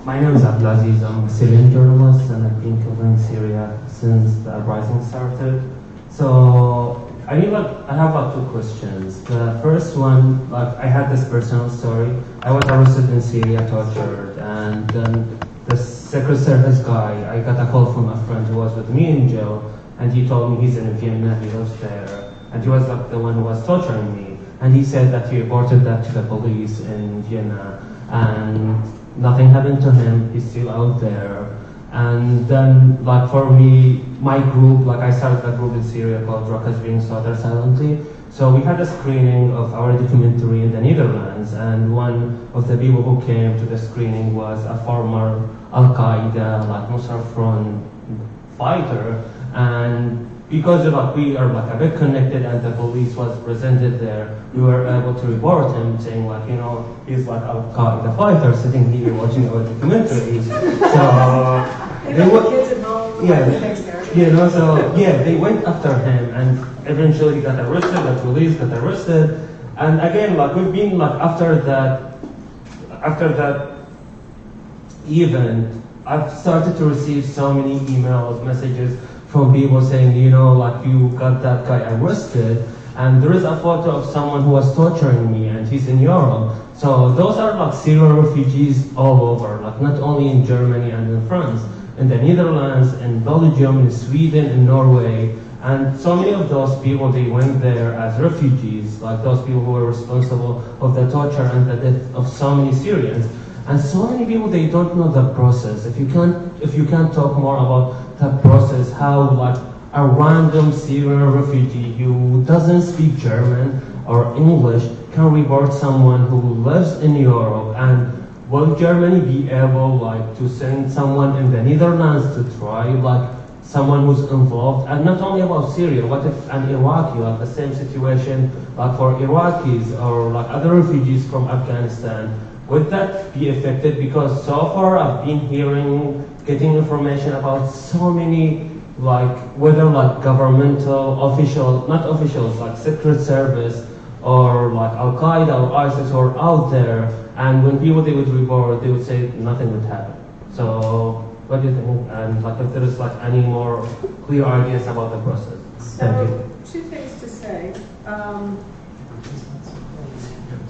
My name is Abdulaziz. I'm a Syrian journalist, and I've been covering Syria since the uprising started. So I have 2 questions. The first one, I had this personal story. I was arrested in Syria, tortured, and then the Secret Service guy, I got a call from a friend who was with me in jail, and he told me he's in Vienna, he lives there, and he was like the one who was torturing me. And he said that he reported that to the police in Vienna, and nothing happened to him. He's still out there. And then, like for me, my group, like I started a group in Syria called Rockets Being Slaughtered Silently. So we had a screening of our documentary in the Netherlands, and one of the people who came to the screening was a former Al-Qaeda, like Nusra Front fighter. And because we are like a bit connected and the police was presented there, we were able to report him saying like, he's like Al-Qaeda fighter sitting here watching our documentaries. So they were, kids at home, they went after him, and eventually he got arrested, got released, got arrested. And again, like we've been like after that event, I've started to receive so many emails, messages from people saying, you got that guy arrested, and there is a photo of someone who was torturing me, and he's in Europe. So those are like Syrian refugees all over, like not only in Germany and in France, in the Netherlands, in Belgium, in Sweden, in Norway. And so many of those people, they went there as refugees, like those people who were responsible of the torture and the death of so many Syrians. And so many people, they don't know the process. If you can't talk more about the process, how like a random Syrian refugee who doesn't speak German or English can report someone who lives in Europe, and will Germany be able like to send someone in the Netherlands to try like someone who's involved? And not only about Syria, what if an Iraqi, like the same situation like for Iraqis or like other refugees from Afghanistan, would that be affected? Because so far I've been getting information about so many, like whether like governmental officials, not officials, like Secret Service or like Al-Qaeda or ISIS or out there, and when people they would report, they would say nothing would happen. So what do you think? And like if there is like any more clear ideas about the process? Thank you. So, two things to say.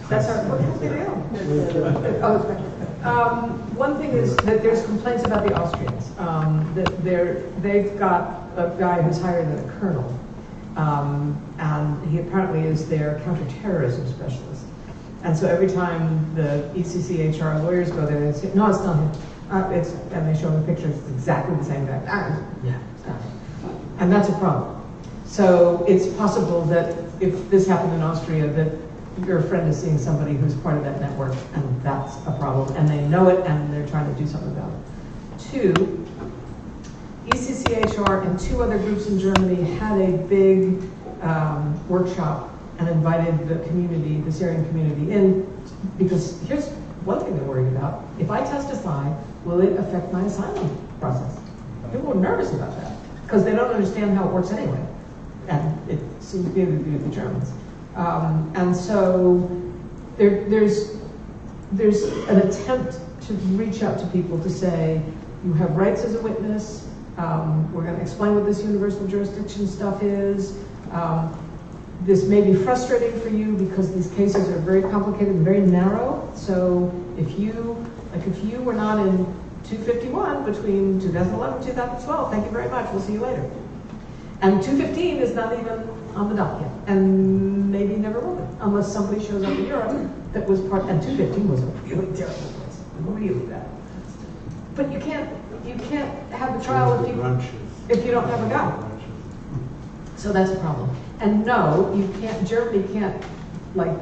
That's our one thing is that there's complaints about the Austrians. That they've got a guy who's higher than a colonel, and he apparently is their counterterrorism specialist. And so every time the ECCHR lawyers go there, they say, "No, it's not him." And they show them pictures. It's exactly the same guy. Yeah, it's not him. And that's a problem. So it's possible that if this happened in Austria, that your friend is seeing somebody who's part of that network, and that's a problem, and they know it, and they're trying to do something about it. Two, ECCHR and two other groups in Germany had a big workshop and invited the community, the Syrian community, in, because here's one thing they're worried about. If I testify, will it affect my asylum process? People are nervous about that, because they don't understand how it works anyway, and it seems to be able to do with the Germans. And so there's an attempt to reach out to people to say, you have rights as a witness, we're going to explain what this universal jurisdiction stuff is. This may be frustrating for you because these cases are very complicated and very narrow. So if you were not in 251 between 2011 and 2012, thank you very much, we'll see you later. And 215 is not even on the docket, and maybe never will be, unless somebody shows up in Europe that was part, and 215 was a really terrible place, really bad. But you can't have the trial if you don't have a guy. So that's a problem. And no, you can't, Germany can't like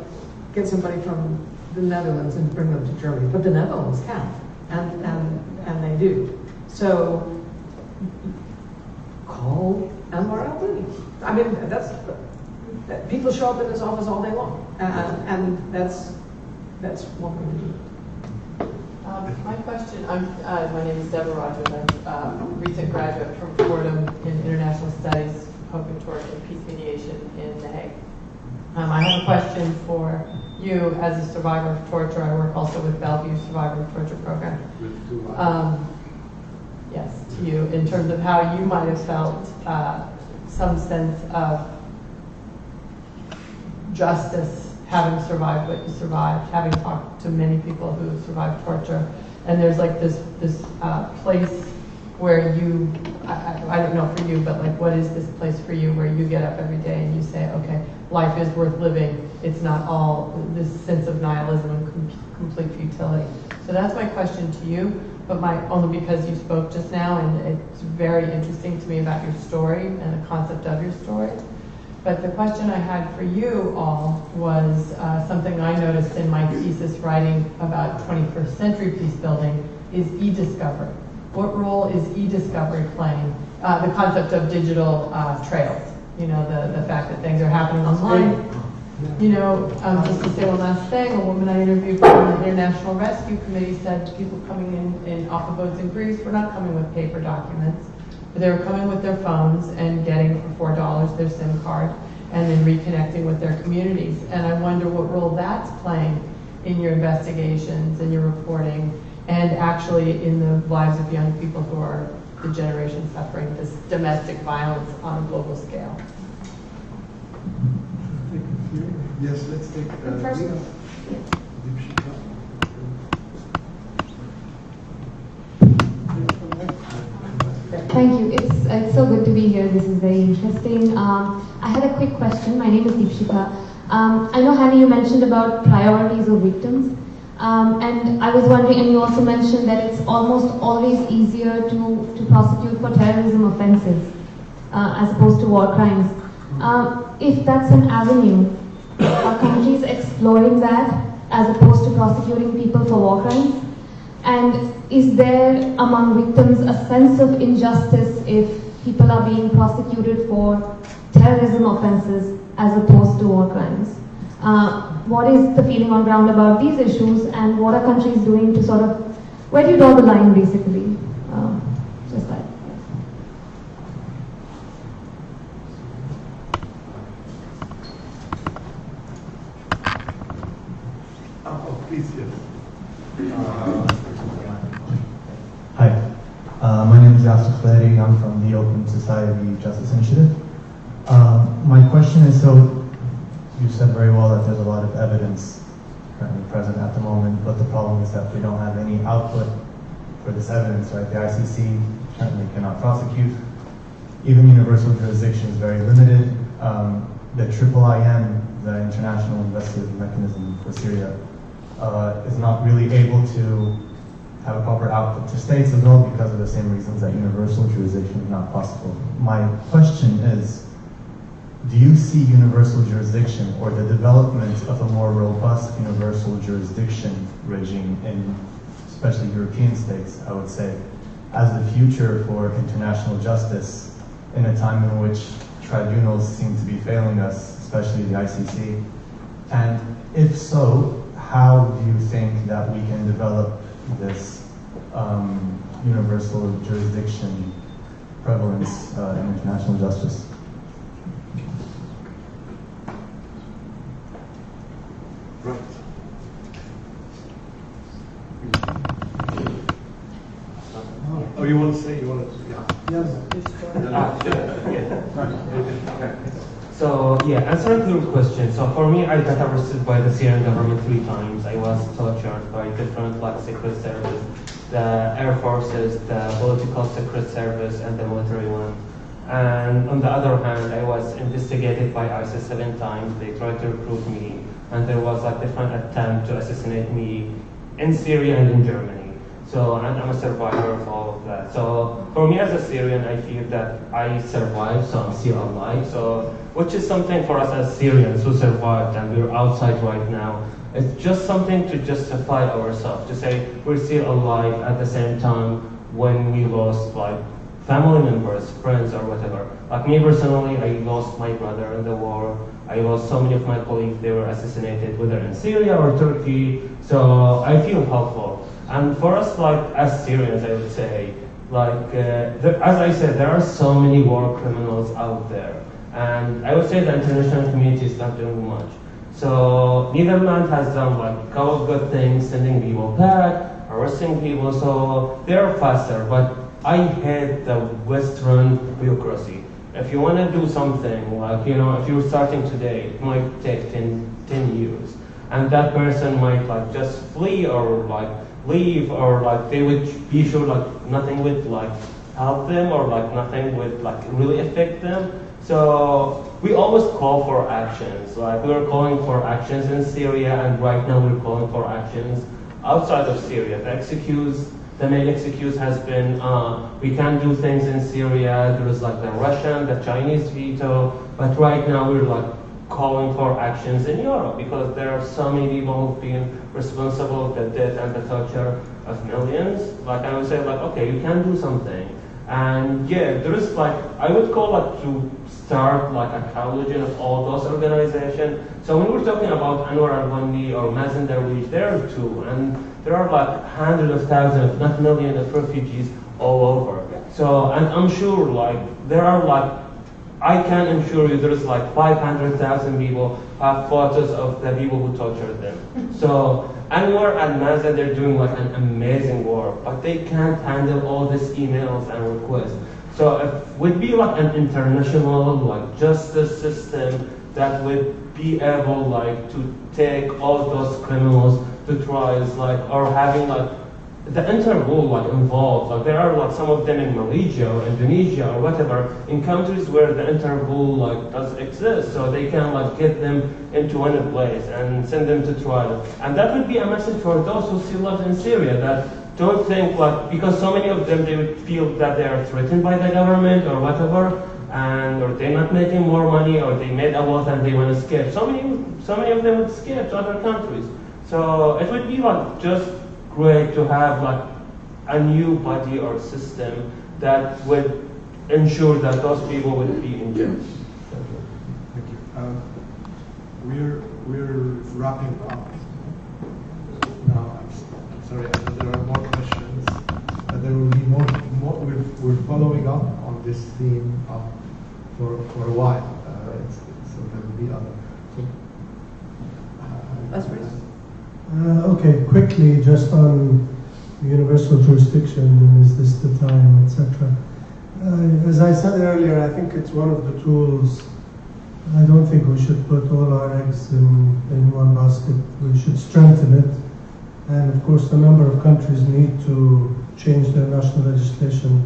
get somebody from the Netherlands and bring them to Germany, but the Netherlands can, and they do. So call Anwar al-Buni. I mean, people show up in his office all day long, and that's what we do. My question, my name is Deborah Rogers. I'm a recent graduate from Fordham in International Studies, hoping toward peace mediation in The Hague. I have a question for you as a survivor of torture. I work also with Bellevue Survivor of Torture Program. Yes, to you, in terms of how you might have felt some sense of justice, having survived what you survived, having talked to many people who survived torture, and there's like this place where you I don't know for you, but like, what is this place for you where you get up every day and you say, okay, life is worth living. It's not all this sense of nihilism and complete futility. So that's my question to you, but only because you spoke just now, and it's very interesting to me about your story and the concept of your story. But the question I had for you all was something I noticed in my thesis writing about 21st century peace building is e-discovery. What role is e-discovery playing? The concept of digital trails, you know, the fact that things are happening online. You know, just to say one last thing, a woman I interviewed from the International Rescue Committee said people coming in off of boats in Greece were not coming with paper documents. They were coming with their phones and getting for $4 their SIM card and then reconnecting with their communities. And I wonder what role that's playing in your investigations and your reporting, and actually in the lives of young people who are the generation suffering this domestic violence on a global scale. Yes, let's take first. Thank you. It's so good to be here. This is very interesting. I had a quick question. My name is Deepshika. I know, Hanny, you mentioned about priorities of victims. And I was wondering, and you also mentioned that it's almost always easier to prosecute for terrorism offenses as opposed to war crimes. If that's an avenue, are countries exploring that as opposed to prosecuting people for war crimes? And is there among victims a sense of injustice if people are being prosecuted for terrorism offenses as opposed to war crimes? What is the feeling on ground about these issues, and what are countries doing to sort of, where do you draw the line basically? Just that. Oh, please, yes. Hi, my name is Yasser Khleri. I'm from the Open Society Justice Initiative. My question is, so you said very well that there's a lot of evidence currently present at the moment, but the problem is that we don't have any output for this evidence, right? The ICC currently cannot prosecute. Even universal jurisdiction is very limited. The IIIM, the International Investigative Mechanism for Syria, is not really able to have a proper output to states as well because of the same reasons that universal jurisdiction is not possible. My question is, do you see universal jurisdiction or the development of a more robust universal jurisdiction regime in especially European states, I would say, as the future for international justice in a time in which tribunals seem to be failing us, especially the ICC? And if so, how do you think that we can develop this universal jurisdiction prevalence in international justice? Right. Oh, you want to say, yeah. So yeah, answering your question. So for me, I got arrested by the Syrian government 3 times. I was tortured by different secret service, the air forces, the political secret service, and the military one. And on the other hand, I was investigated by ISIS 7 times. They tried to recruit me, and there was different attempt to assassinate me in Syria and in Germany. So, and I'm a survivor of all of that. So, for me as a Syrian, I feel that I survived, so I'm still alive. So, which is something for us as Syrians who survived and we're outside right now. It's just something to justify ourselves, to say we're still alive at the same time when we lost family members, friends, or whatever. Like me personally, I lost my brother in the war. I lost so many of my colleagues, they were assassinated, whether in Syria or Turkey. So I feel helpful. And for us, as Syrians, I would say, as I said, there are so many war criminals out there. And I would say the international community is not doing much. So Netherlands has done a couple of good things, sending people back, arresting people, so they're faster. But I hate the Western bureaucracy. If you want to do something, if you're starting today, it might take 10 years. And that person might just flee or leave, or they would be sure nothing would help them, or like nothing would like really affect them. So we always call for actions. Like we were calling for actions in Syria, and right now we're calling for actions outside of Syria. The main excuse has been we can't do things in Syria. There is like the Russian, the Chinese veto, but right now we're like calling for actions in Europe because there are so many people who've been responsible for the death and the torture of millions. Like I would say, like okay, you can do something. And yeah, there is like, I would call like to start like a coalition of all those organizations. So when we're talking about Anwar al-Wani or Mazen Darwish, there are two, and there are like hundreds of thousands, if not millions of refugees all over. So, and I'm sure like, there are like, I can assure you there's like 500,000 people who have photos of the people who tortured them. So Anwar and Mazen, they're doing like an amazing work, but they can't handle all these emails and requests. So it would be like an international like justice system that would be able like to take all those criminals to trials, like, or having like the Interpol like involved. Like there are like some of them in Malaysia or Indonesia or whatever, in countries where the Interpol like does exist, so they can like get them into one place and send them to trial. And that would be a message for those who still live in Syria, that don't think like, because so many of them, they would feel that they are threatened by the government or whatever, and or they're not making more money, or they made a lot and they want to escape. So many of them would escape to other countries. So it would be like just great to have like a new body or system that would ensure that those people would be in jail. Thank you. We're wrapping up. Now, I'm sorry, there are more questions. There will be more. We're following up on this theme for a while. So there will be other. Okay, quickly, just on universal jurisdiction, is this the time, etc. As I said earlier, I think it's one of the tools. I don't think we should put all our eggs in one basket. We should strengthen it. And of course, a number of countries need to change their national legislation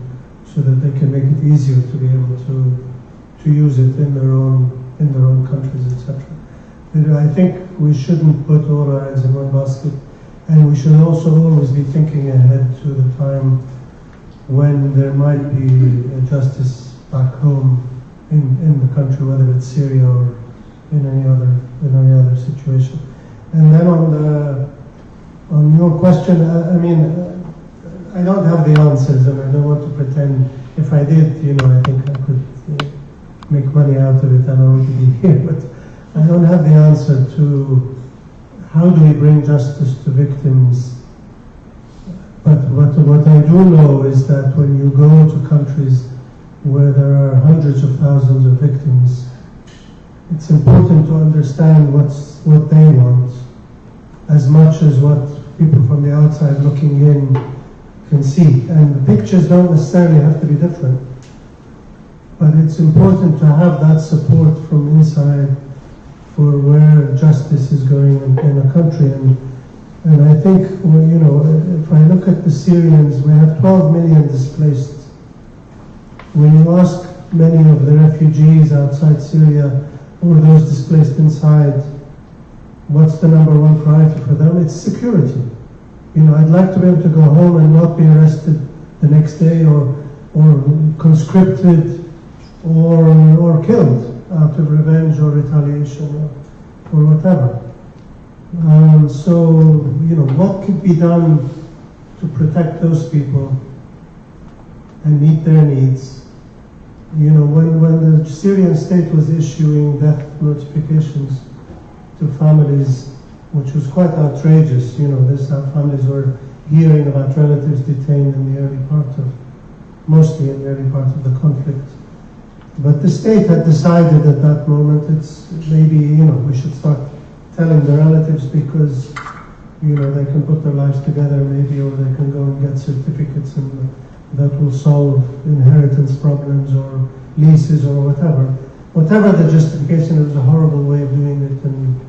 so that they can make it easier to be able to use it in their own countries, etc. I think we shouldn't put all our eggs in one basket, and we should also always be thinking ahead to the time when there might be a justice back home in the country, whether it's Syria or in any other situation. And then on your question, I mean, I don't have the answers, and I don't want to pretend. If I did, I think I could make money out of it, and I would be here. But I don't have the answer to how do we bring justice to victims. But what I do know is that when you go to countries where there are hundreds of thousands of victims, it's important to understand what they want, as much as what people from the outside looking in can see. And the pictures don't necessarily have to be different, but it's important to have that support from inside for where justice is going in a country. And I think, if I look at the Syrians, we have 12 million displaced. When you ask many of the refugees outside Syria or those displaced inside, what's the number one priority for them? It's security. I'd like to be able to go home and not be arrested the next day or conscripted or killed out of revenge or retaliation or whatever. So, what could be done to protect those people and meet their needs? When the Syrian state was issuing death notifications to families, which was quite outrageous, this how families were hearing about relatives detained in the mostly in the early part of the conflict. But the state had decided at that moment, it's maybe, we should start telling the relatives because, they can put their lives together maybe, or they can go and get certificates and that will solve inheritance problems or leases or whatever. Whatever the justification, it was a horrible way of doing it, and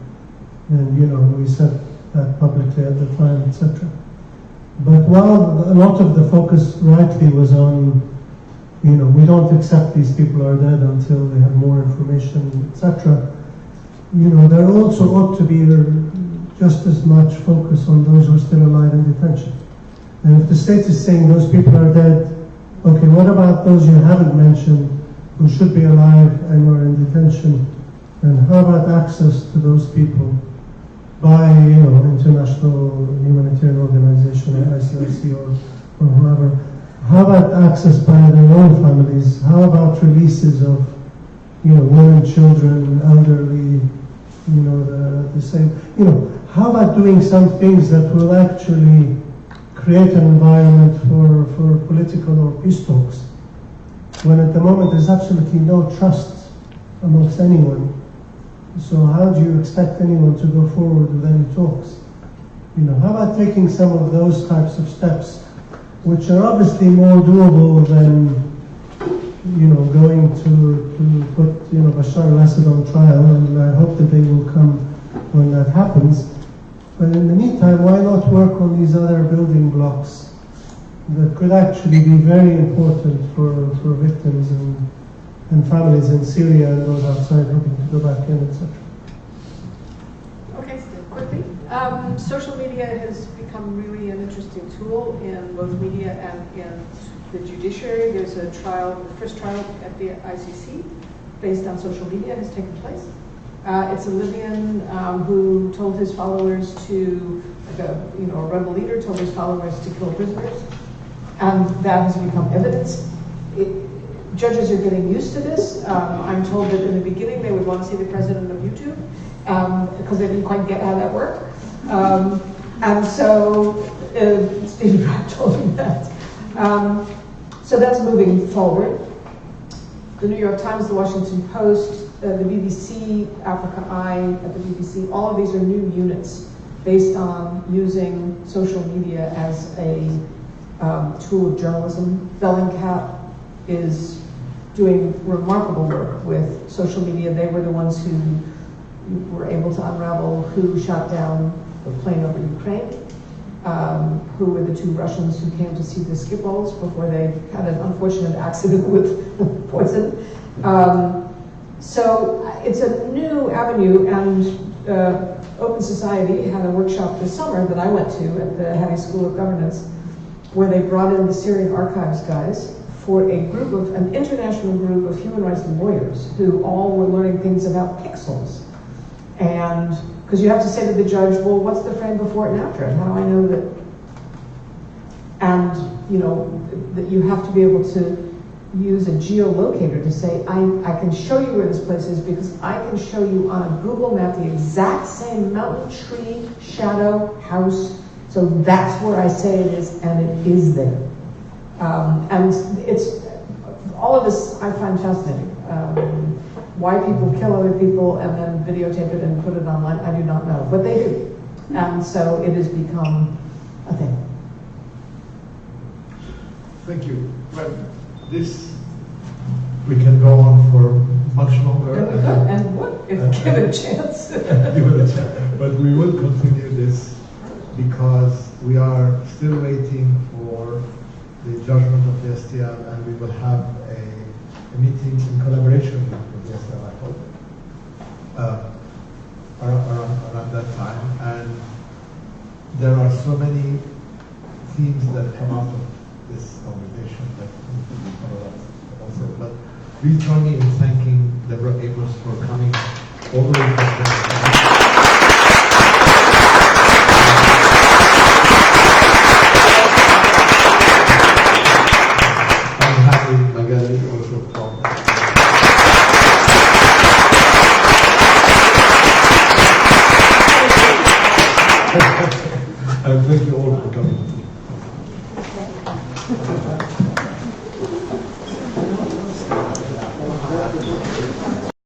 we said that publicly at the time, etc. But while a lot of the focus rightly was on we don't accept these people are dead until they have more information, etc. There also ought to be just as much focus on those who are still alive in detention. And if the state is saying those people are dead, okay, what about those you haven't mentioned who should be alive and are in detention? And how about access to those people by, international humanitarian organization, ICRC or whoever? How about access by their own families? How about releases of, women, children, elderly, the same, how about doing some things that will actually create an environment for political or peace talks, when at the moment there's absolutely no trust amongst anyone. So how do you expect anyone to go forward with any talks? How about taking some of those types of steps, which are obviously more doable than, going to put, Bashar al-Assad on trial, and I hope that they will come when that happens. But in the meantime, why not work on these other building blocks that could actually be very important for victims and families in Syria and those outside hoping to go back in, etc. Okay, so quickly. Social media has become really an interesting tool in both media and in the judiciary. There's a trial, the first trial at the ICC based on social media has taken place. It's a Libyan who told his followers to, a rebel leader told his followers to kill prisoners, and that has become evidence. Judges are getting used to this. I'm told that in the beginning they would want to see the president of YouTube because they didn't quite get how that worked. And so Steve Pratt told me that. So that's moving forward. The New York Times, the Washington Post, the BBC, Africa Eye at the BBC, all of these are new units based on using social media as a tool of journalism. Bellingcat is doing remarkable work with social media. They were the ones who were able to unravel who shot down the plane over Ukraine, who were the two Russians who came to see the Skipoles before they had an unfortunate accident with poison. So it's a new avenue, and Open Society had a workshop this summer that I went to at the Hanny School of Governance, where they brought in the Syrian archives guys for an international group of human rights lawyers who all were learning things about pixels. And because you have to say to the judge, well, what's the frame before and after it? How do I know that? And that you have to be able to use a geolocator to say, I can show you where this place is because I can show you on a Google map the exact same mountain, tree, shadow, house. So that's where I say it is, and it is there. And it's all of this I find fascinating. Why people kill other people and then videotape it and put it online, I do not know, but they do. And so it has become a thing. Thank you. Well, we can go on for much longer. And what if given a chance? Given a chance. But we will continue this because we are still waiting for the judgment of the STL, and we will have a meeting in collaboration with the STL, I hope, around that time. And there are so many themes that come out of this conversation that need to be covered up also. But please join me in thanking Deborah Amos for coming over. Hanny Megally also from. And thank you all for coming.